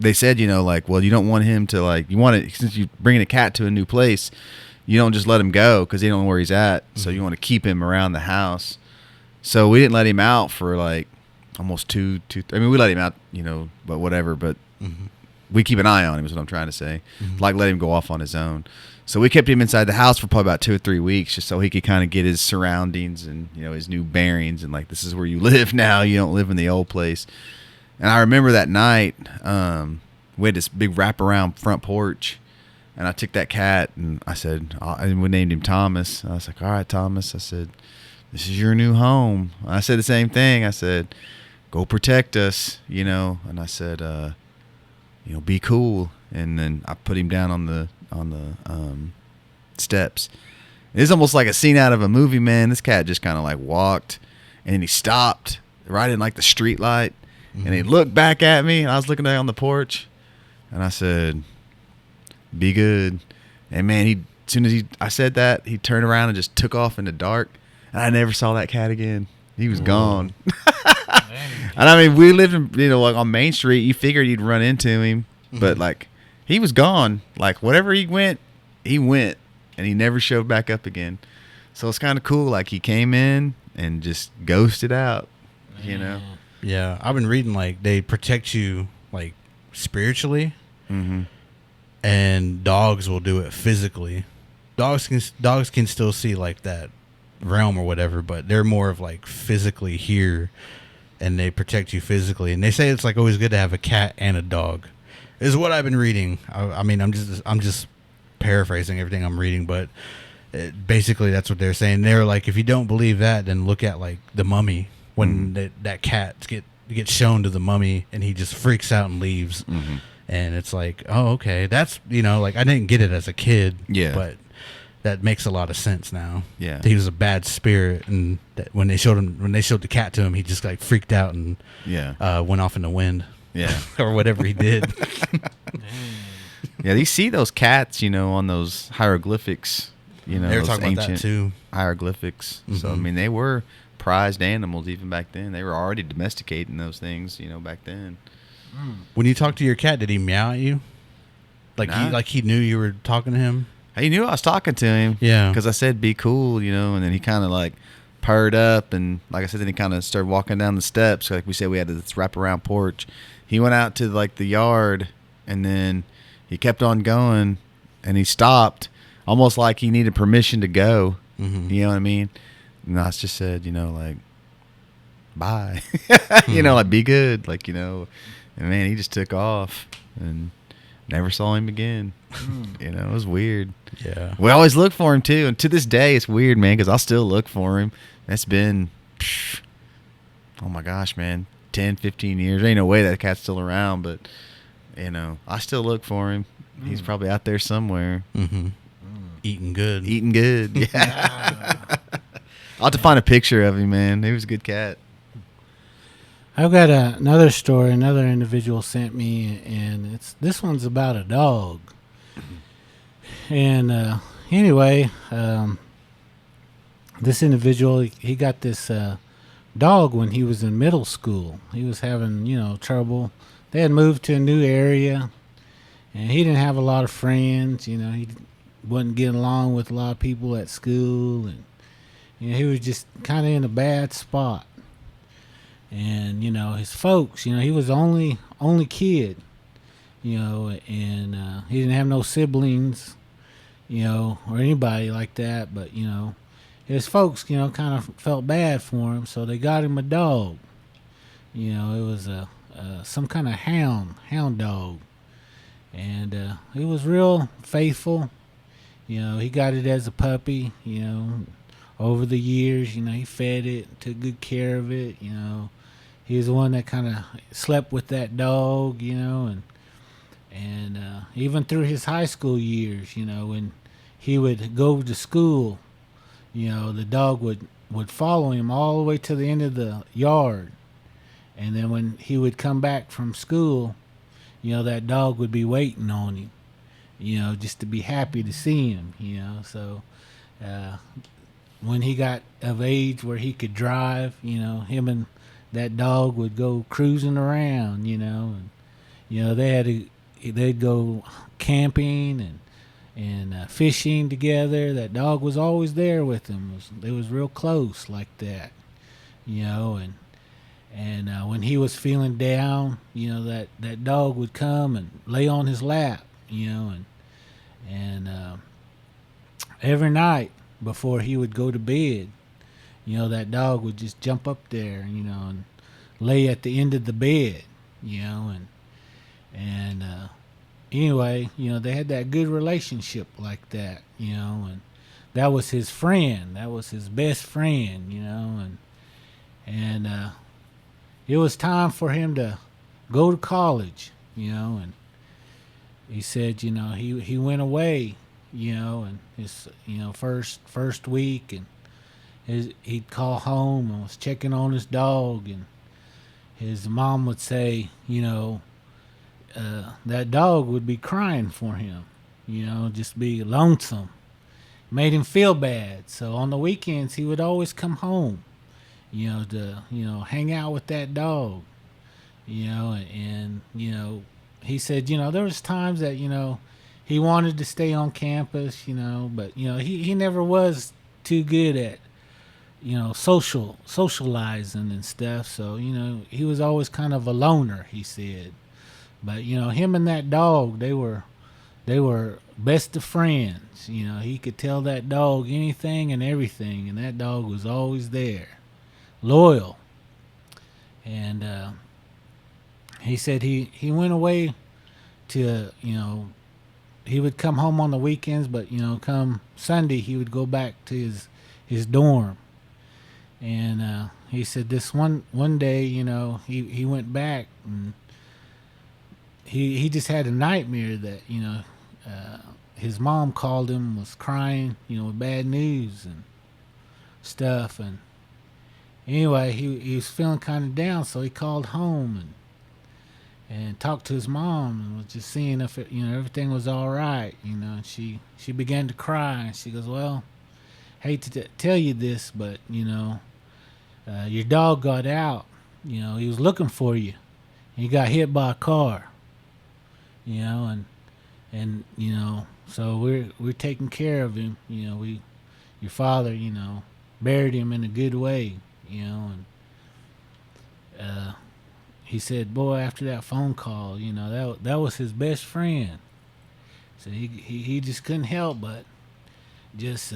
they said like, well, you don't want him to like, you want it, since you bringing a cat to a new place, you don't just let him go because you don't know where he's at, so you want to keep him around the house. So we didn't let him out for like almost two. I mean, we let him out, but whatever. But we keep an eye on him is what I'm trying to say. Like let him go off on his own. So we kept him inside the house for probably about 2 or 3 weeks, just so he could kind of get his surroundings and his new bearings, and like, this is where you live now. You don't live in the old place. And I remember that night, we had this big wraparound front porch, and I took that cat and I said, and we named him Thomas. I was like, all right, Thomas. I said, this is your new home. I said the same thing. I said, go protect us, And I said, be cool. And then I put him down on the steps. It's almost like a scene out of a movie, man. This cat just kind of like walked, and then he stopped right in like the street light, and he looked back at me, and I was looking out on the porch, and I said, be good. And man, as soon as I said that, he turned around and just took off in the dark, and I never saw that cat again. He was gone. And I mean, we lived in, like on Main Street. You figured you'd run into him, but like, he was gone. Like, whatever he went, and he never showed back up again. So it's kind of cool. Like, he came in and just ghosted out, Yeah, I've been reading, like, they protect you, like, spiritually, and dogs will do it physically. Dogs can still see, like, that realm or whatever, but they're more of, like, physically here, and they protect you physically. And they say it's, like, always good to have a cat and a dog. Is what I've been reading. I mean, I'm just paraphrasing everything I'm reading, but basically that's what they're saying. They're like, if you don't believe that, then look at like the Mummy, when that cat gets shown to the Mummy, and he just freaks out and leaves. And it's like, oh, okay, that's like I didn't get it as a kid, but that makes a lot of sense now. Yeah, he was a bad spirit, and that when they showed the cat to him, he just like freaked out and went off in the wind. Yeah. Or whatever he did. Yeah, you see those cats, on those hieroglyphics, they were those talking about that too. Hieroglyphics. So, I mean, they were prized animals even back then. They were already domesticating those things, back then. When you talked to your cat, did he meow at you? Nah. He knew you were talking to him? He knew I was talking to him. Yeah. Because I said, be cool, and then he kind of like purred up. And like I said, then he kind of started walking down the steps. Like we said, we had this wraparound porch. He went out to like the yard, and then he kept on going, and he stopped almost like he needed permission to go. Mm-hmm. You know what I mean? And I just said, like, bye. Mm-hmm. Like, be good. Like, and man, he just took off and never saw him again. It was weird. Yeah. We always look for him, too. And to this day, it's weird, man, because I'll still look for him. It's been, oh, my gosh, man, 10, 15 years. Ain't no way that cat's still around, but, I still look for him. He's probably out there somewhere. Mm-hmm. Eating good. Eating good. Yeah. I'll have to find a picture of him, man. He was a good cat. I've got another story. Another individual sent me, and this one's about a dog. And anyway, this individual, he got this dog when he was in middle school. He was having, trouble. They had moved to a new area, and he didn't have a lot of friends. He wasn't getting along with a lot of people at school, and he was just kind of in a bad spot. And his folks, he was only kid, and he didn't have no siblings, or anybody like that. But his folks, kind of felt bad for him, so they got him a dog. It was some kind of hound dog, and he was real faithful. He got it as a puppy. Over the years, he fed it, took good care of it. He was the one that kind of slept with that dog, and even through his high school years, when he would go to school, the dog would follow him all the way to the end of the yard. And then when he would come back from school, that dog would be waiting on him, just to be happy to see him, So when he got of age where he could drive, him and that dog would go cruising around, and they'd go camping and fishing together. That dog was always there with him. They was real close like that, and when he was feeling down, that dog would come and lay on his lap, and every night before he would go to bed, that dog would just jump up there, and lay at the end of the bed, and anyway, they had that good relationship like that, and that was his friend. That was his best friend, and it was time for him to go to college, and he said, he went away, and his, first week, and he'd call home and was checking on his dog, and his mom would say, that dog would be crying for him, just be lonesome. Made him feel bad. So on the weekends, he would always come home, to, hang out with that dog, and he said, there was times that, he wanted to stay on campus, but, he never was too good at, socializing and stuff. So, he was always kind of a loner, he said. But, him and that dog, they were best of friends. He could tell that dog anything and everything, and that dog was always there, loyal. And he said he went away to, he would come home on the weekends, but, come Sunday, he would go back to his dorm. And he said this one day, he went back, and he just had a nightmare that, his mom called him, was crying, with bad news and stuff. And anyway, he was feeling kind of down, so he called home and talked to his mom and was just seeing if everything was all right. And she began to cry, and she goes, "Well, hate to tell you this, but your dog got out. You know, he was looking for you. He got hit by a car. You know, and you know, so we're taking care of him. You know, your father, you know, buried him in a good way. You know, and he said, boy, after that phone call, you know, that was his best friend. So he just couldn't help but just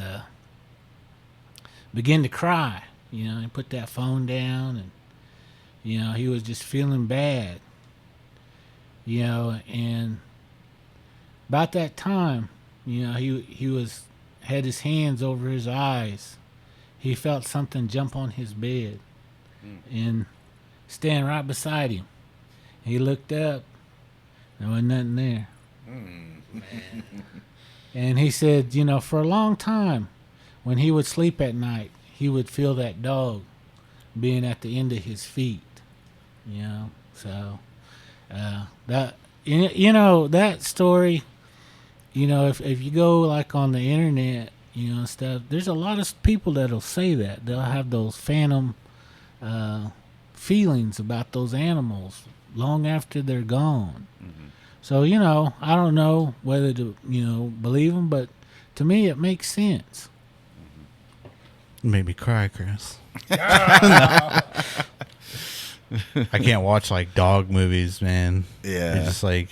begin to cry. You know, and put that phone down, and you know, he was just feeling bad. You know, and about that time, you know, he had his hands over his eyes. He felt something jump on his bed and stand right beside him. He looked up. There wasn't nothing there. And he said, you know, for a long time, when he would sleep at night, he would feel that dog being at the end of his feet. You know, so that, you know, that story, you know, if you go like on the internet, you know, stuff, there's a lot of people that'll say that. They'll have those phantom feelings about those animals long after they're gone. Mm-hmm. So, you know, I don't know whether to, you know, believe them, but to me it makes sense. It made me cry, Chris. I can't watch like dog movies, man. Yeah. It's just like,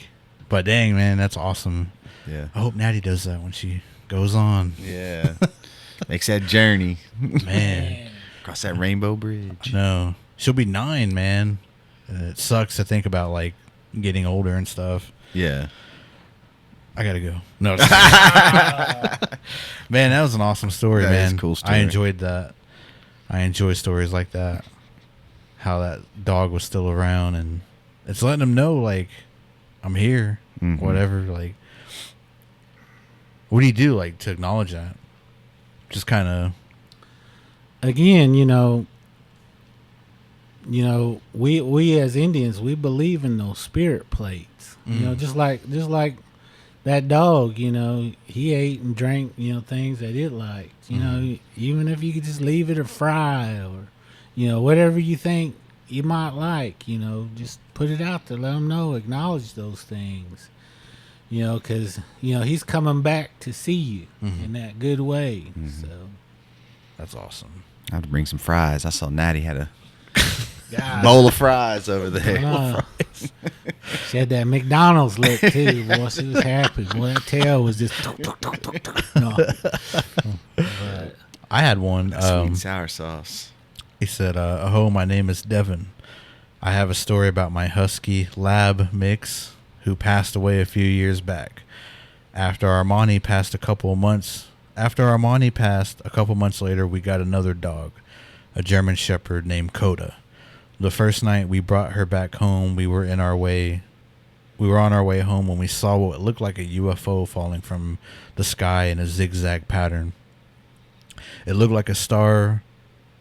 but dang, man, that's awesome. Yeah. I hope Natty does that when she goes on. Yeah. Makes that journey. Man. Across that rainbow bridge. No. She'll be 9, man. It sucks to think about like getting older and stuff. Yeah. I gotta go. No. Man, that was an awesome story, That man. is a cool story. I enjoyed that. I enjoy stories like that. How that dog was still around, and it's letting them know, like, I'm here. Mm-hmm. Whatever. Like, what do you do, like, to acknowledge that? Just kind of. Again, you know, we as Indians, we believe in those spirit plates. You know, just like that dog, you know, he ate and drank, you know, things that it liked. You know, even if you could just leave it or fry or, you know, whatever you think you might like, you know, just put it out there, let them know, acknowledge those things. You know, because, you know, he's coming back to see you in that good way. So That's awesome. I have to bring some fries. I saw Natty had a God, bowl of fries over there. she had that McDonald's look too, boy. She was happy. Boy, that tail was just. No. But, I had one. Sweet and sour sauce. He said, "Aho, my name is Devin. I have a story about my husky lab mix who passed away a few years back. After Armani passed a couple months later, we got another dog, a German Shepherd named Coda. The first night we brought her back home, we were on our way home when we saw what looked like a UFO falling from the sky in a zigzag pattern. It looked like a star.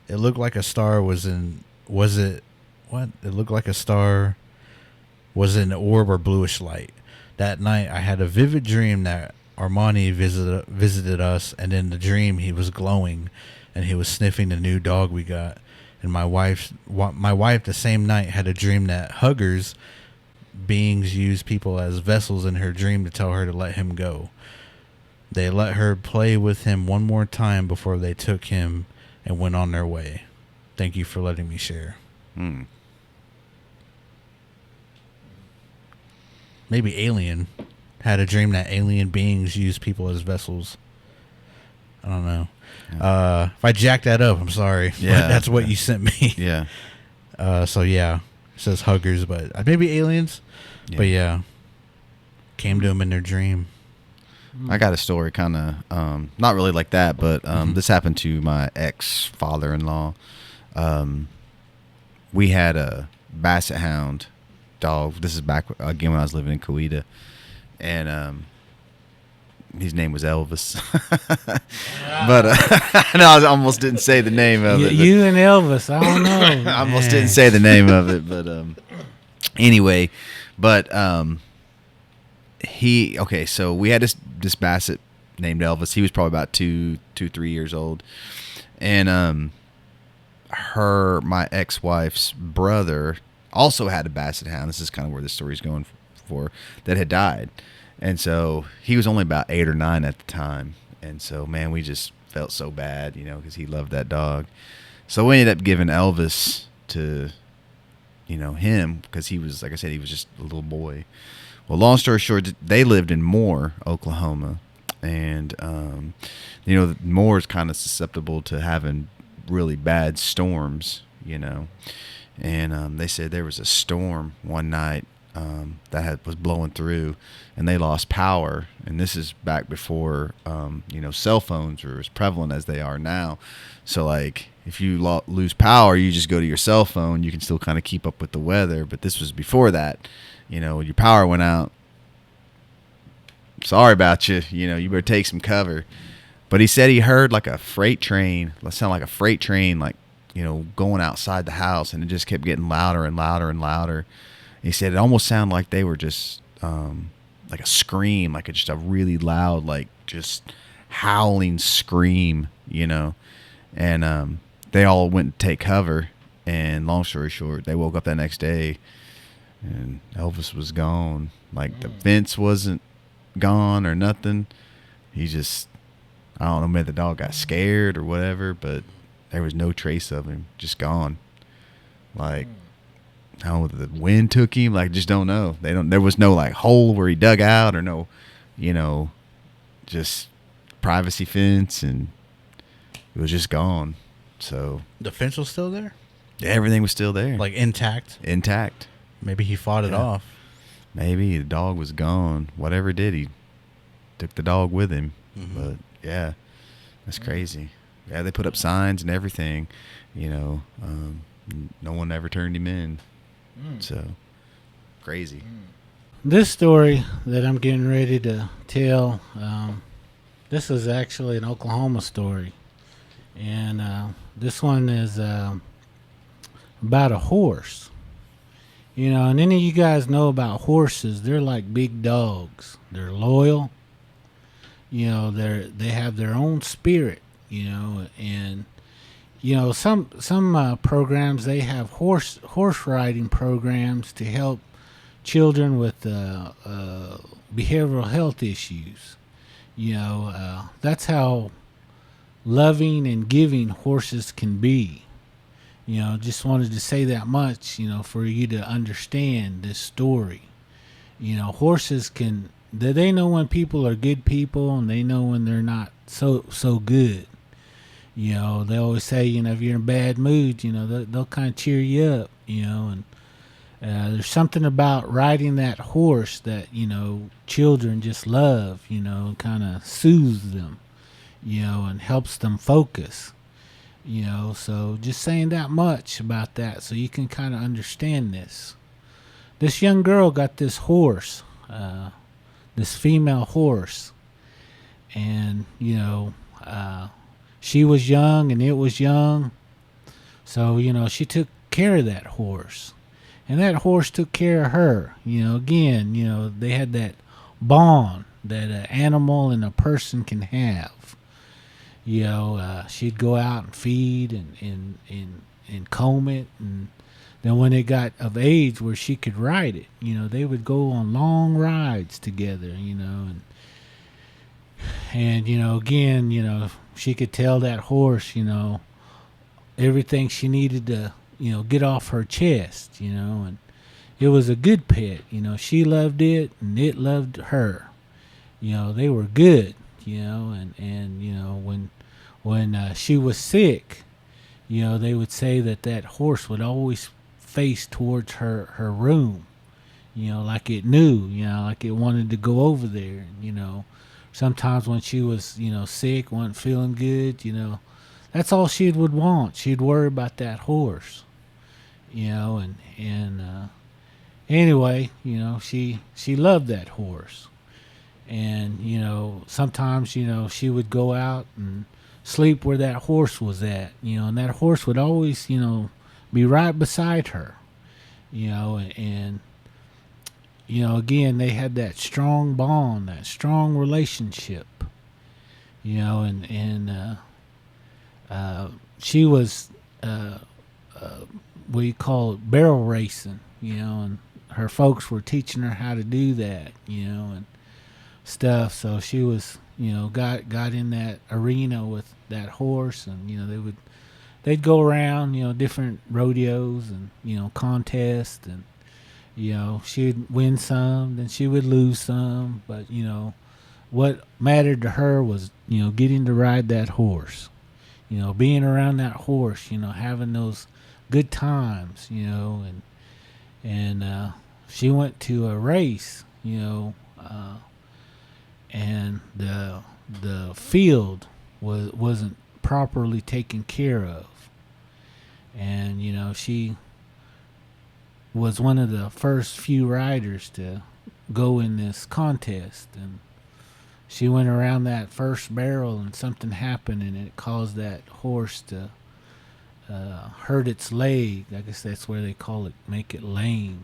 It looked like a star was an orb or bluish light. That night I had a vivid dream that Armani visited us, and in the dream he was glowing and he was sniffing the new dog we got. And my wife the same night had a dream that huggers, beings, use people as vessels in her dream to tell her to let him go. They let her play with him one more time before they took him and went on their way. Thank you for letting me share." Maybe Alien had a dream that alien beings use people as vessels. I don't know. If I jacked that up, I'm sorry. Yeah, that's what you sent me. Yeah. So yeah, it says huggers, but maybe aliens. Yeah. But yeah, came to them in their dream. I got a story kind of, not really like that, but this happened to my ex-father-in-law. We had a basset hound dog. This is back again when I was living in Coweta, and his name was Elvis. But I know I almost didn't say the name of it. You and Elvis, I don't know. I almost didn't say the name of it, but anyway, but so we had this basset named Elvis. He was probably about 3 years old, and my ex-wife's brother also had a basset hound. This is kind of where the story's going for, that had died. And so he was only about 8 or 9 at the time. And so, man, we just felt so bad, because he loved that dog. So we ended up giving Elvis to, him, because he was, like I said, he was just a little boy. Well, long story short, they lived in Moore, Oklahoma. And, Moore is kind of susceptible to having really bad storms, And they said there was a storm one night that was blowing through, and they lost power. And this is back before, cell phones were as prevalent as they are now. So, like, if you lose power, you just go to your cell phone. You can still kind of keep up with the weather. But this was before that. When your power went out, sorry about you. You better take some cover. But he said he heard like a freight train. It sounded like a freight train, like, going outside the house, and it just kept getting louder and louder and louder. He said it almost sounded like they were just like a scream, like just a really loud, like just howling scream, And they all went to take cover. And long story short, they woke up that next day, and Elvis was gone. Like the fence wasn't gone or nothing. He just, I don't know, maybe the dog got scared or whatever, but there was no trace of him. Just gone. Like, I don't know, the wind took him. Like, just don't know. There was no like hole where he dug out, or no, just privacy fence, and it was just gone. So The fence was still there? everything was still there, Like intact? intact. Maybe he fought it Yeah. off. Maybe the dog was gone. Whatever did, he took the dog with him. Mm-hmm. But yeah, that's crazy. Yeah, they put up signs and everything. No one ever turned him in. So crazy. This story that I'm getting ready to tell, this is actually an Oklahoma story. And this one is about a horse. And any of you guys know about horses, they're like big dogs. They're loyal. They have their own spirit, and some programs, they have horse riding programs to help children with behavioral health issues. That's how loving and giving horses can be. Just wanted to say that much, for you to understand this story. Horses they know when people are good people, and they know when they're not so good. They always say, if you're in a bad mood, they'll kind of cheer you up, and there's something about riding that horse that, children just love, kind of soothes them, and helps them focus. So just saying that much about that, so you can kind of understand this. This young girl got this horse, this female horse, and she was young and it was young, so she took care of that horse, and that horse took care of her. Again, they had that bond that an animal and a person can have. She'd go out and feed and comb it, and then when it got of age where she could ride it, they would go on long rides together, and again, she could tell that horse, everything she needed to, get off her chest, and it was a good pet. She loved it and it loved her. They were good, and when she was sick, they would say that horse would always face towards her room, like it knew, like it wanted to go over there. Sometimes when she was, sick, wasn't feeling good, that's all she would want. She'd worry about that horse, and anyway, she loved that horse. And, sometimes, she would go out and sleep where that horse was at, and that horse would always, be right beside her, and again, they had that strong bond, that strong relationship, and she was we call it barrel racing, and her folks were teaching her how to do that, and stuff. So she was, got in that arena with that horse, and they'd go around, different rodeos and contests, and she'd win some, then she would lose some, but what mattered to her was getting to ride that horse, being around that horse, having those good times, and she went to a race, and the field wasn't properly taken care of, and she was one of the first few riders to go in this contest, and she went around that first barrel and something happened and it caused that horse to hurt its leg. I guess that's where they call it, make it lame.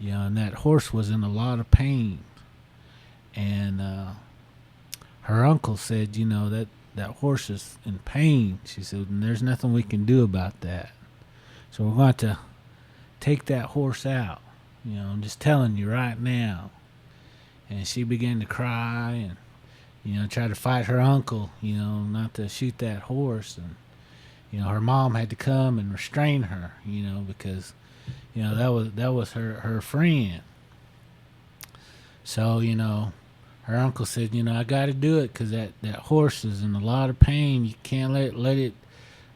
And that horse was in a lot of pain. And her uncle said, that horse is in pain. She said, and there's nothing we can do about that. So we're going to take that horse out. I'm just telling you right now. And she began to cry and, try to fight her uncle, not to shoot that horse. And, her mom had to come and restrain her, because, that was her friend. So, her uncle said, I got to do it because that horse is in a lot of pain. You can't let it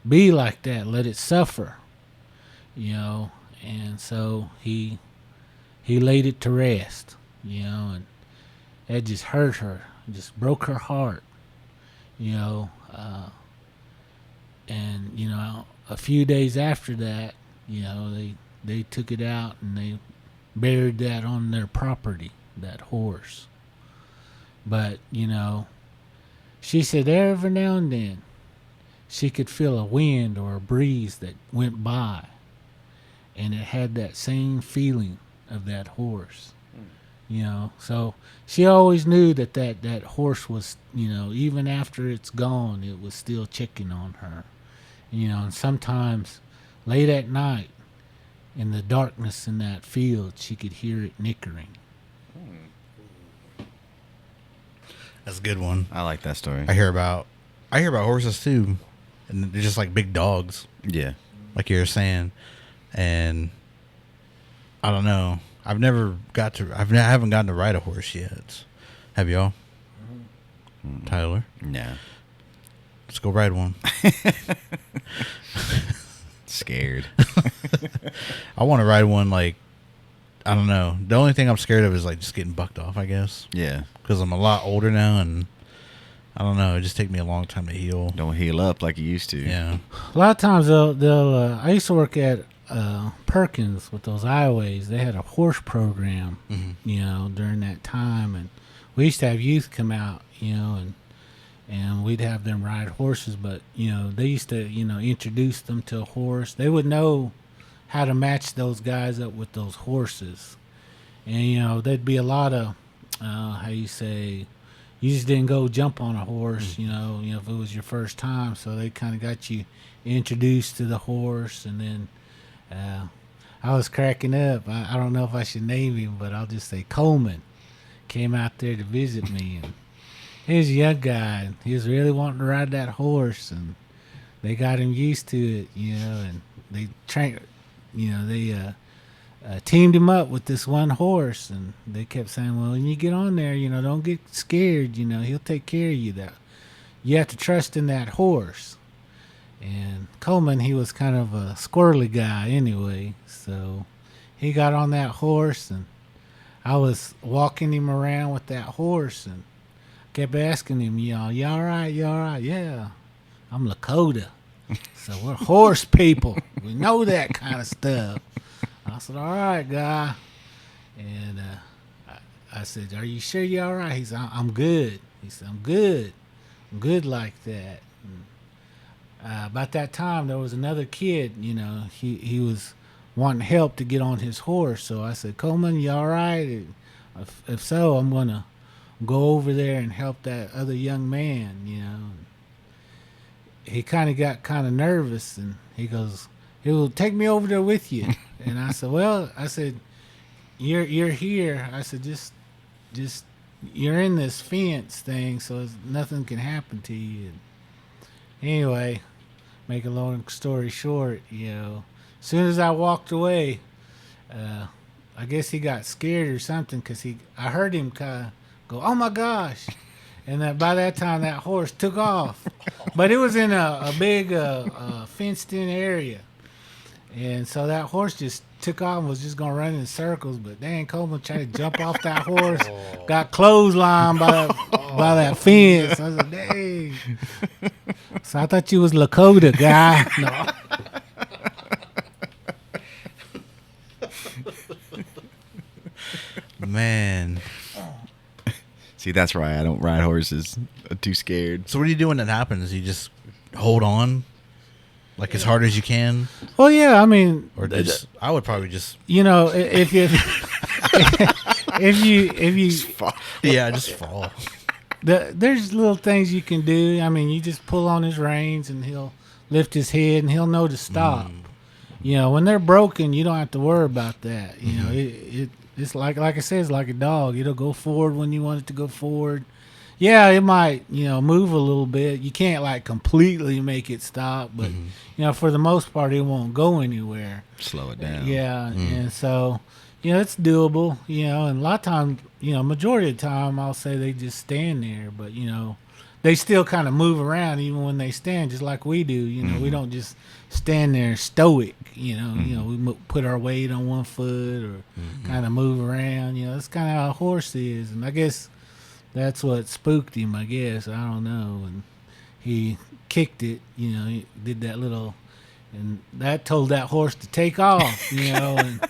be like that. Let it suffer, And so he laid it to rest, and that just hurt her, just broke her heart, and a few days after that, they took it out and they buried that on their property, that horse. But she said every now and then she could feel a wind or a breeze that went by, and it had that same feeling of that horse. So she always knew that horse was, even after it's gone, it was still checking on her. And sometimes late at night in the darkness in that field, she could hear it nickering. That's a good one. I like that story. I hear about horses too, and they're just like big dogs, Yeah. like you were saying. And I don't know. I haven't gotten to ride a horse yet. Have y'all? Tyler? Yeah. Let's go ride one. Scared. I want to ride one. Like, I don't know. The only thing I'm scared of is like just getting bucked off, I guess. Yeah. Because I'm a lot older now, and I don't know. It just take me a long time to heal. Don't heal up like you used to. Yeah. A lot of times they'll I used to work at Perkins with those Ioways. They had a horse program, during that time, and we used to have youth come out, and we'd have them ride horses. But they used to introduce them to a horse. They would know how to match those guys up with those horses, and there'd be a lot of how you say, you just didn't go jump on a horse, if it was your first time. So they kind of got you introduced to the horse, and then I was cracking up. I don't know if I should name him, but I'll just say Coleman came out there to visit me, and he was a young guy, and he was really wanting to ride that horse, and they got him used to it, and they trained, they teamed him up with this one horse, and they kept saying, well, when you get on there, don't get scared, he'll take care of you. That you have to trust in that horse. And Coleman, he was kind of a squirrely guy anyway, so he got on that horse, and I was walking him around with that horse, and kept asking him, you all right? You all right? Yeah, I'm Lakota, so we're horse people. We know that kind of stuff. I said, all right, guy. And I said, are you sure you're all right? He said, I'm good. He said, I'm good. I'm good like that. And, about that time, there was another kid, he was wanting help to get on his horse. So I said, Coleman, you all right? If so, I'm going to go over there and help that other young man, he kind of got kind of nervous, and he goes, "He'll take me over there with you." And I said, "Well," I said, "You're here." I said, just you're in this fence thing, so nothing can happen to you." And anyway, make a long story short, as soon as I walked away, I guess he got scared or something, because I heard him kind of go, "Oh my gosh." And by that time, that horse took off. But it was in a big fenced in area. And so that horse just took off and was just going to run in circles. But Dan Coleman tried to jump off that horse, got clotheslined by that fence. I was like, dang. So I thought you was Lakota, guy. No. Man. See, that's why I don't ride horses. I'm too scared. So what do you do when that happens? You just hold on, like as hard as you can, Well, yeah, I mean, or just I would probably just if you if you just fall. there's little things you can do. I mean, you just pull on his reins and he'll lift his head and he'll know to stop. When they're broken, you don't have to worry about that. It's like I said, it's like a dog. It'll go forward when you want it to go forward. Yeah, it might, move a little bit. You can't like completely make it stop, but for the most part, it won't go anywhere. Slow it down. Yeah, and so it's doable. And a lot of times, majority of the time, I'll say they just stand there, but they still kind of move around even when they stand, just like we do. We don't just stand there stoic. We put our weight on one foot or kind of move around. That's kind of how a horse is, and I guess that's what spooked him. I guess, I don't know. And he kicked it. He did that little, and that told that horse to take off. And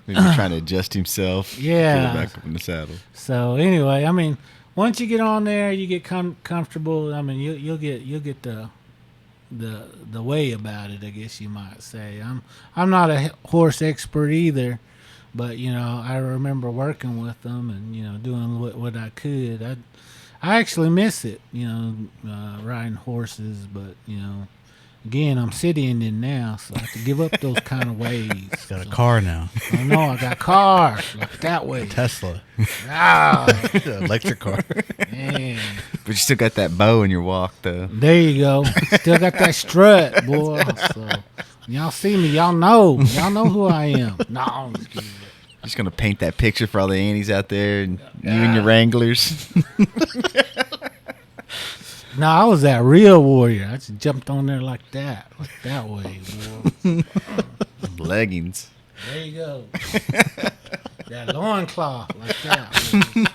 Maybe trying to adjust himself. Yeah. Get it back up in the saddle. so anyway, I mean, once you get on there, you get comfortable. I mean, you'll get the way about it, I guess you might say. I'm not a horse expert either, but I remember working with them and doing what I could. I actually miss it, riding horses, but again, I'm city Indian now, so I have to give up those kind of ways. Got a car now, I know I got cars like that way. Tesla, Ah, electric car. man. But you still got that bow in your walk, though. There you go. Still got that strut, boy. So y'all see me, y'all know who I am. No, I'm just kidding. Just gonna paint that picture for all the Annies out there, and you and your Wranglers. No, I was that real warrior. I just jumped on there like that way, boy. Leggings. There you go. That loincloth like that.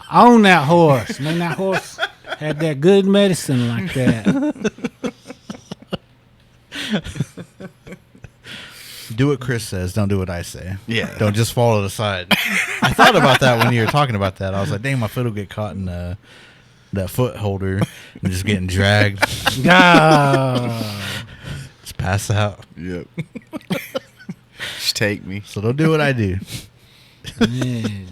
I own that horse. Man, that horse had that good medicine like that. Do what Chris says. Don't do what I say. Yeah. Don't just follow the side. I thought about that when you were talking about that. I was like, dang, my foot will get caught in that foot holder and just getting dragged. Ah. Just pass out. Yep. Just take me. So don't do what I do. Man.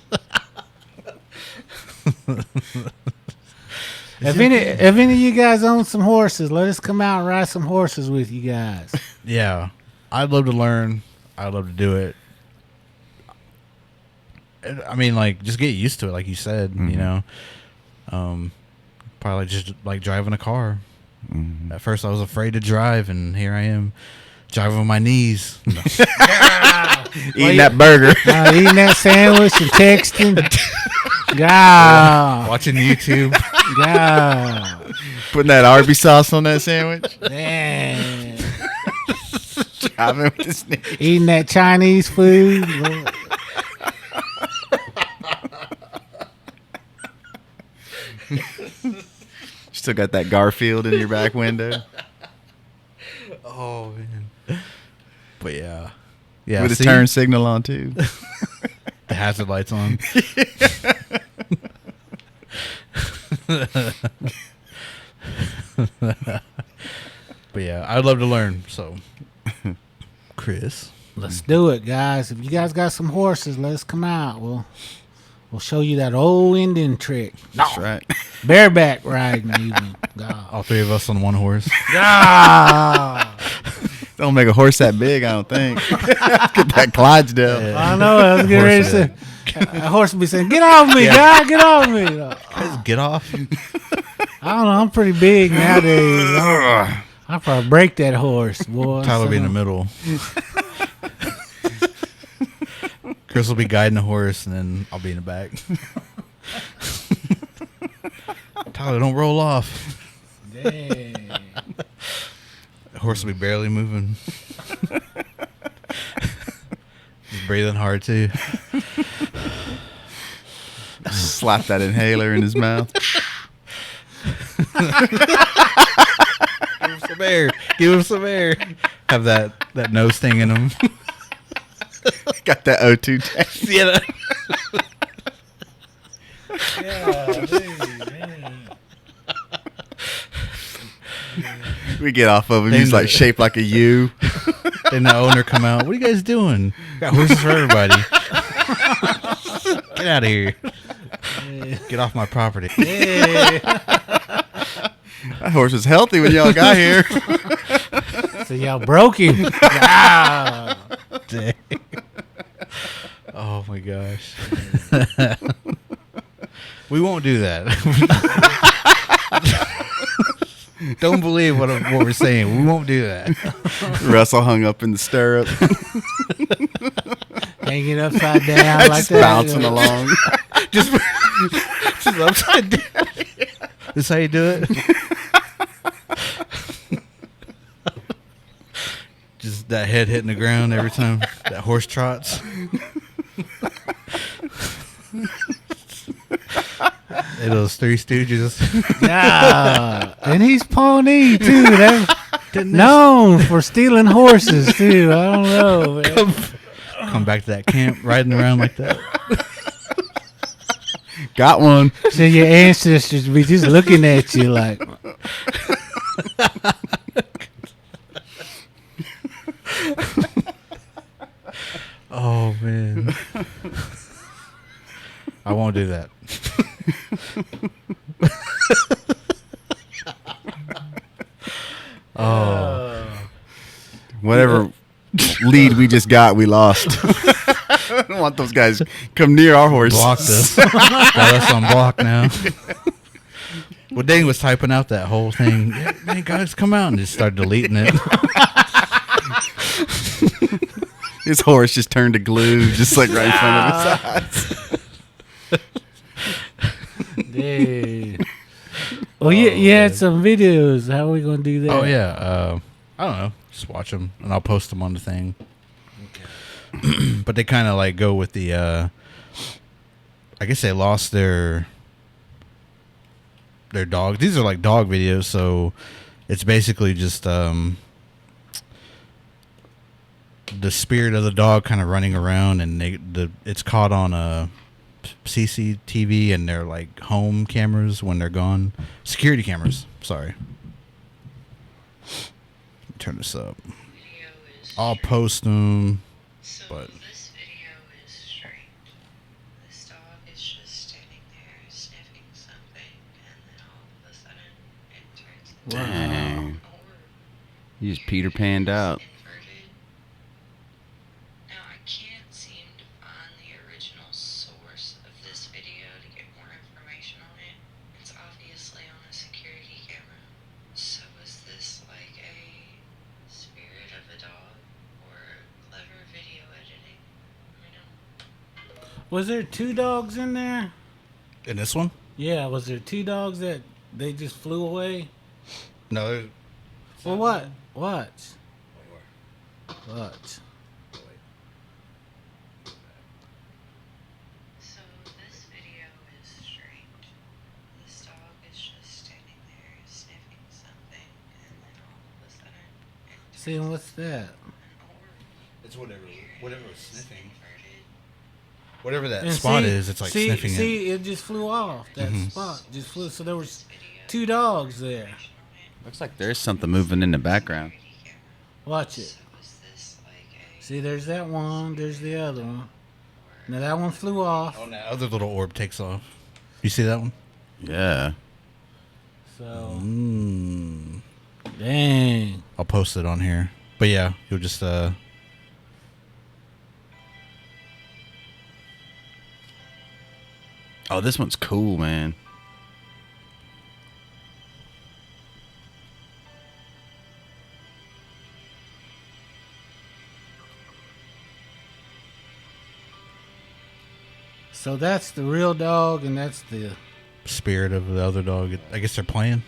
If any of you guys own some horses, let us come out and ride some horses with you guys. Yeah. I'd love to learn. I'd love to do it. I mean, like, just get used to it, like you said, probably just like driving a car. At first I was afraid to drive, and here I am driving with my knees. Eating that burger. Eating that sandwich and texting. God. Watching YouTube. God. Putting that Arby's sauce on that sandwich. Man. Driving with his knees. Eating that Chinese food. Still got that Garfield in your back window. Oh, man. But yeah. Yeah. With a turn signal on, too. The hazard lights on. But yeah, I'd love to learn. So, Chris, Let's do it, guys. If you guys got some horses, let us come out. We'll show you that old Indian trick. That's right. Bareback riding even. God. All three of us on one horse. God. Don't make a horse that big, I don't think. Get that Clydesdale. Yeah. I know. I was getting ready to say. A horse would be saying, "Get off me, God! Get off me!" Just get off. I don't know. I'm pretty big nowadays. I'll probably break that horse, boy. Tyler will be in the middle. Chris will be guiding the horse, and then I'll be in the back. Tyler, don't roll off. Dang. The horse will be barely moving. He's breathing hard, too. Slap that inhaler in his mouth. Give him some air. Give him some air. Have that nose thing in him. Got that O2 test. Yeah. We get off of him. He's like shaped like a U. Then the owner come out. What are you guys doing? Got horses for everybody. Get out of here. Get off my property. That horse was healthy when y'all got here. So y'all broke him. Ah. Dang. Oh my gosh. We won't do that. Don't believe what we're saying. We won't do that. Russell hung up in the stirrup. Hanging upside down like Just that. bouncing along. just upside down. This how you do it? Just that head hitting the ground every time that horse trots. Hey, those Three Stooges. Yeah. And he's Pawnee, too. They're known for stealing horses, too. I don't know, man. Come back to that camp riding around like that. Got one. So your ancestors be just looking at you like, Oh man. I won't do that. Oh. Whatever lead we just got, we lost. I don't want those guys come near our horse. Blocked us. Got us on block now. Well, Dane was typing out that whole thing. Yeah, man, guys, come out, and just started deleting it. His horse just turned to glue, just like right in front of his eyes. dude. Well, you had some videos. How are we going to do that? Oh yeah. I don't know. Just watch them, and I'll post them on the thing. Okay. But they kind of like go with the. I guess they lost their dog. These are like dog videos, so it's basically just the spirit of the dog kind of running around, and it's caught on a CCTV and their like home cameras when they're gone. Security cameras. Sorry. Turn this up. I'll post them, but This video is strange. This dog is just standing there sniffing something, and then all of a sudden it turns into Dang. an orb. You just Peter Panned out. Inverted. Now I can't seem to find the original source of this video to get more information on it. It's obviously on a security camera. So is this like a spirit of a dog or clever video editing? I don't know. Was there 2 dogs in there? in this one, Yeah, was there 2 dogs that they just flew away? no. Well, what? What? So this video is strange. This dog is just standing there sniffing something, and then all of a sudden it See, turns what's that? an orb. It's whatever it's sniffing. Inverted. Whatever that And spot see- is, it's like see, sniffing it. See, it just flew off. That spot just flew. So there was 2 dogs there. Looks like there's something moving in the background. Watch it. So is this like a See, there's that one. There's the other one. Now that one flew off. Oh, and that other little orb takes off. You see that one? Yeah. So Mm. dang. I'll post it on here. But yeah, you'll just Oh, this one's cool, man. So that's the real dog, and that's the spirit of the other dog. I guess they're playing.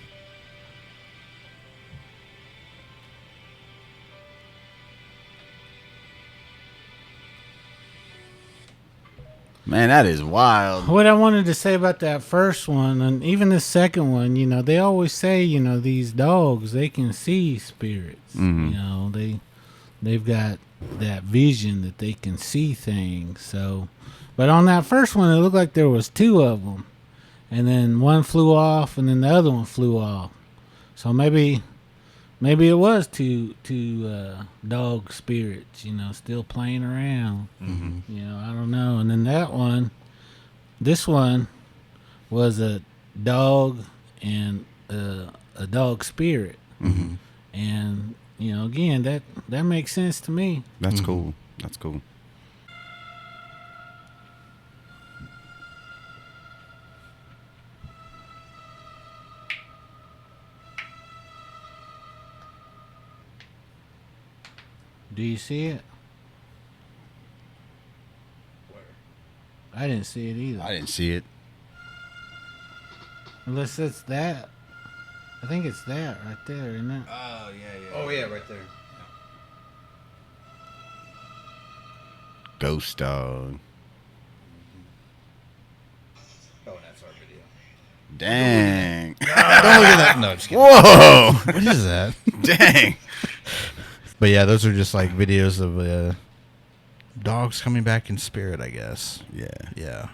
Man, that is wild. what I wanted to say about that first one, and even the second one. You know, they always say, you know, these dogs, they can see spirits. Mhm. You know, they've got that vision that they can see things. So, but on that first one, it looked like there was two of them, and then one flew off, and then the other one flew off. So maybe it was two dog spirits, you know, still playing around. Mm-hmm. You know, I don't know. And then this one was a dog and a dog spirit. Mm-hmm. And, you know, again, that makes sense to me. That's Mhm. cool. That's cool. Do you see it? I didn't see it either. I didn't see it. Unless it's that. I think it's that right there, isn't it? Oh, yeah. Oh yeah, right there. Ghost dog. Oh, that's our video. Dang. Don't look at that. No, just kidding. Whoa. What is that? Dang. But yeah, those are just like videos of dogs coming back in spirit, I guess. Yeah. Yeah.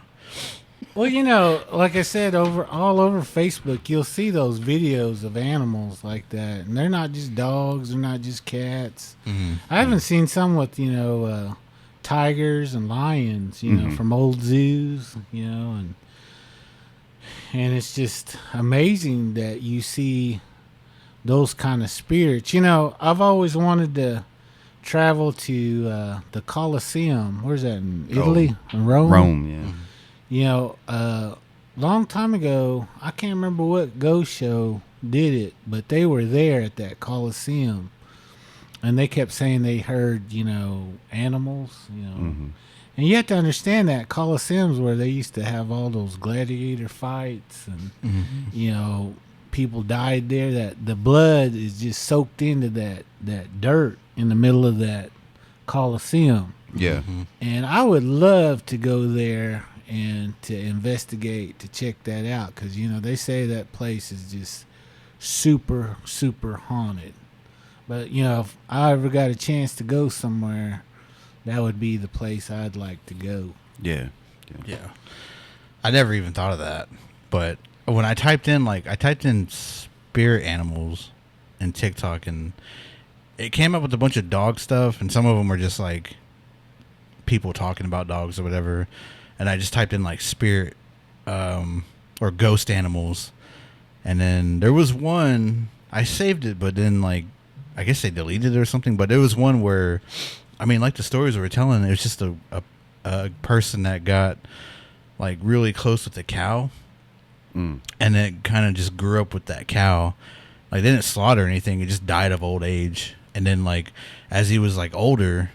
Well, you know, like I said, all over Facebook, you'll see those videos of animals like that, and they're not just dogs, they're not just cats. Mm-hmm. I haven't seen some with, you know, tigers and lions, you know, Mhm. from old zoos, you know, and it's just amazing that you see those kind of spirits. You know, I've always wanted to travel to the Colosseum. Where's that, in Italy? In Rome? Rome, yeah. You know, long time ago, I can't remember what ghost show did it, but they were there at that Colosseum, and they kept saying they heard, you know, animals, you know. Mm-hmm. And you have to understand that Colosseums where they used to have all those gladiator fights, and Mm-hmm. you know, people died there. That the blood is just soaked into that dirt in the middle of that Colosseum. Yeah. Mm-hmm. And I would love to go there and to investigate, to check that out, because, you know, they say that place is just super, super haunted. But, you know, if I ever got a chance to go somewhere, that would be the place I'd like to go. Yeah. Yeah. I never even thought of that. But when I typed in spirit animals in TikTok, and it came up with a bunch of dog stuff, and some of them were just like people talking about dogs or whatever. And I just typed in like spirit or ghost animals. And then there was one, I saved it, but then like, I guess they deleted it or something. But it was one where, I mean, like the stories we were telling, it was just a person that got like really close with the cow, Mm. and it kind of just grew up with that cow. Like they didn't slaughter anything; it just died of old age. And then like as he was like older,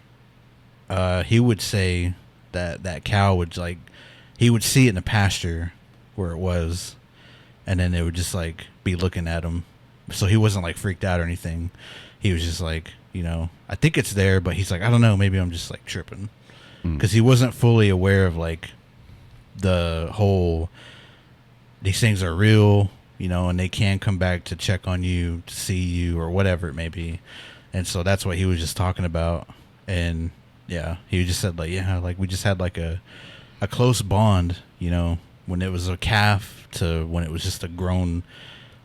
he would say that cow would like, he would see it in the pasture where it was, and then it would just like be looking at him. So he wasn't like freaked out or anything. He was just like, you know, I think it's there, but he's like, I don't know, maybe I'm just like tripping, because he wasn't fully aware of like the whole, these things are real, you know, and they can come back to check on you, to see you, or whatever it may be. And so that's what he was just talking about. And yeah, he just said like, yeah, like we just had like a close bond, you know, when it was a calf to when it was just a grown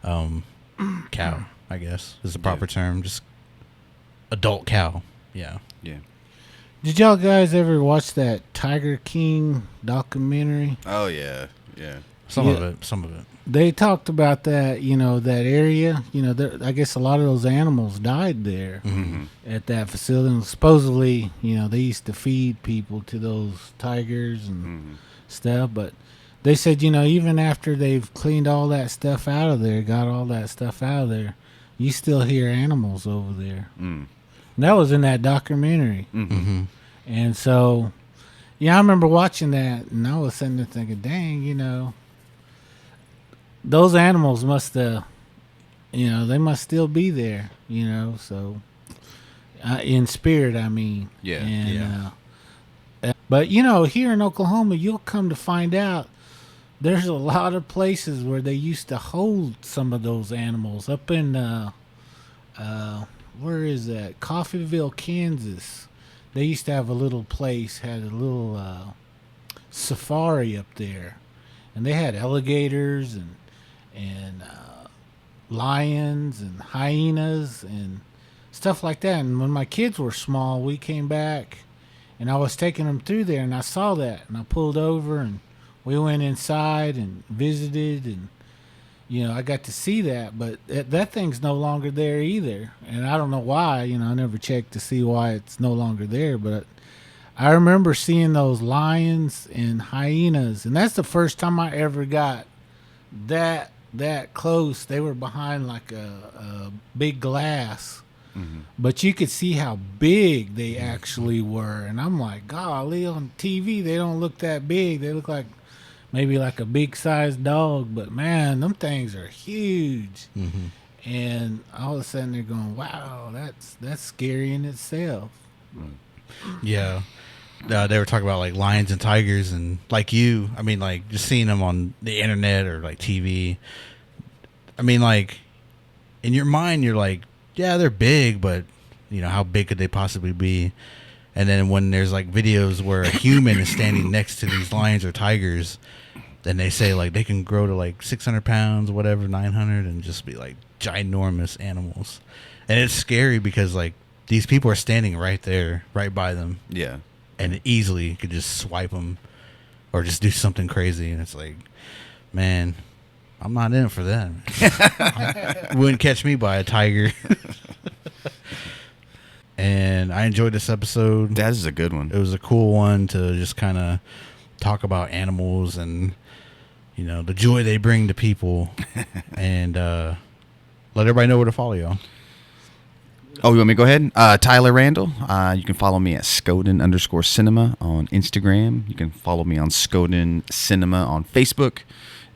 cow, I guess is the proper term, just adult cow. Yeah. Yeah. Did y'all guys ever watch that Tiger King documentary? Oh yeah, yeah. Some of Yeah. it. Some of it. They talked about that, that area. I guess a lot of those animals died there at that facility. And supposedly, they used to feed people to those tigers and stuff. But they said, even after they've cleaned all that stuff out of there, got all that stuff out of there, you still hear animals over there. And that was in that documentary. Mm-hmm. And so, I remember watching that, and I was sitting there thinking, dang, those animals must they must still be there, so in spirit, I mean. Yeah, And, but, here in Oklahoma, you'll come to find out there's a lot of places where they used to hold some of those animals up in, where is that? Coffeyville, Kansas. They used to have a little place, had a little safari up there. And they had alligators and lions and hyenas and stuff like that. And when my kids were small, we came back and I was taking them through there, and I saw that, and I pulled over and we went inside and visited, and I got to see that. But that thing's no longer there either, and I don't know why. I never checked to see why it's no longer there, but I remember seeing those lions and hyenas, and that's the first time I ever got that close. They were behind like a big glass, but you could see how big they actually were. And I'm like, golly, on TV they don't look that big. They look like maybe like a big sized dog, but man, them things are huge. And I was sitting there going, wow, that's scary in itself. Yeah. They were talking about like lions and tigers, and like just seeing them on the internet or like TV. I mean, like in your mind, you're like, yeah, they're big, but how big could they possibly be? And then when there's like videos where a human is standing next to these lions or tigers, then they say like they can grow to like 600 pounds, whatever, 900, and just be like ginormous animals. And it's scary because like these people are standing right there, right by them. Yeah. And easily could just swipe them or just do something crazy. And it's like, man, I'm not in it for that. Wouldn't catch me by a tiger. And I enjoyed this episode. That is a good one. It was a cool one to just kind of talk about animals and, the joy they bring to people. And let everybody know where to follow y'all. Oh, you want me to go ahead? Tyler Randall. You can follow me at Skoden_cinema on Instagram. You can follow me on Skoden Cinema on Facebook,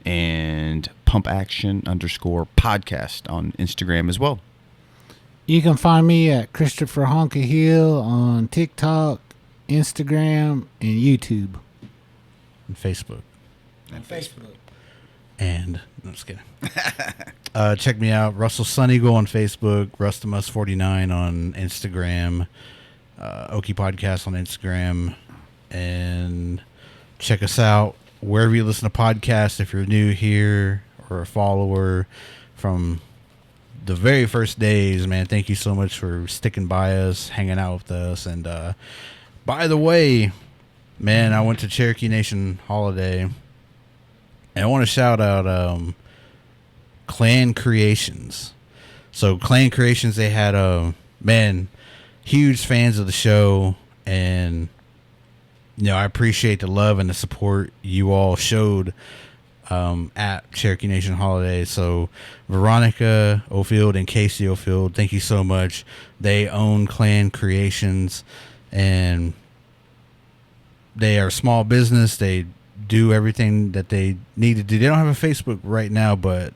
and Pump Action_podcast on Instagram as well. You can find me at Christopher Honka Hill on TikTok, Instagram, and YouTube. And Facebook. And Facebook. And I'm just kidding. Check me out, Russell Sun Eagle on Facebook, Rustamus49 on Instagram, Okie Podcast on Instagram, and check us out wherever you listen to podcasts. If you're new here or a follower from the very first days, man, thank you so much for sticking by us, hanging out with us. And by the way, man, I went to Cherokee Nation Holiday, and I want to shout out Clan Creations. So Clan Creations, they had huge fans of the show, and I appreciate the love and the support you all showed at Cherokee Nation Holiday. So Veronica Ofield and Casey Ofield, thank you so much. They own Clan Creations, and they are a small business. They do everything that they need to do. They don't have a Facebook right now, but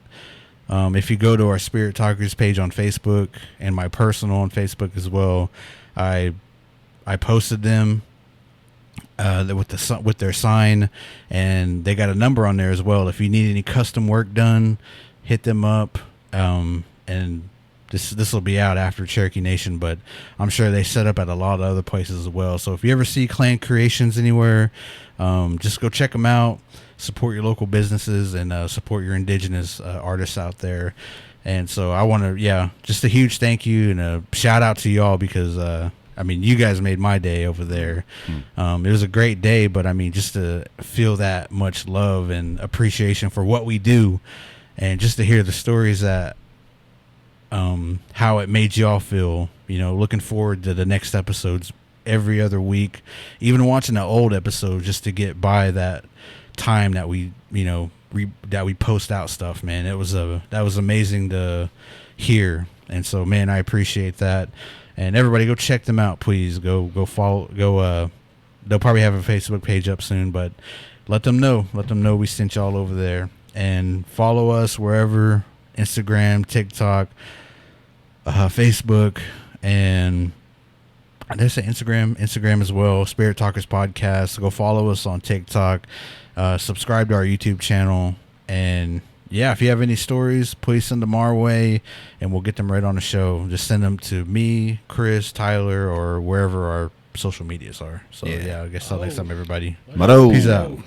if you go to our Spirit Talkers page on Facebook and my personal on Facebook as well, I posted them with their sign, and they got a number on there as well. If you need any custom work done, hit them up. And this will be out after Cherokee Nation, but I'm sure they set up at a lot of other places as well. So if you ever see Clan Creations anywhere, just go check them out. Support your local businesses and support your indigenous artists out there. And so I want to, just a huge thank you and a shout out to y'all, because I mean, you guys made my day over there. It was a great day, but I mean, just to feel that much love and appreciation for what we do, and just to hear the stories that, how it made y'all feel, you know, looking forward to the next episodes every other week, even watching the old episode just to get by that time that we, you know, that we post out stuff, man. That was amazing to hear. And so, man, I appreciate that. And everybody go check them out, please. Go follow, they'll probably have a Facebook page up soon, but let them know we sent y'all over there. And follow us wherever, Instagram, TikTok, Facebook, and did I say Instagram as well, Spirit Talkers Podcast. Go follow us on TikTok, subscribe to our YouTube channel, and yeah, if you have any stories, please send them our way, and we'll get them right on the show. Just send them to me, Chris, Tyler, or wherever our social medias are. So yeah I guess till next time, everybody. Mado. Peace out.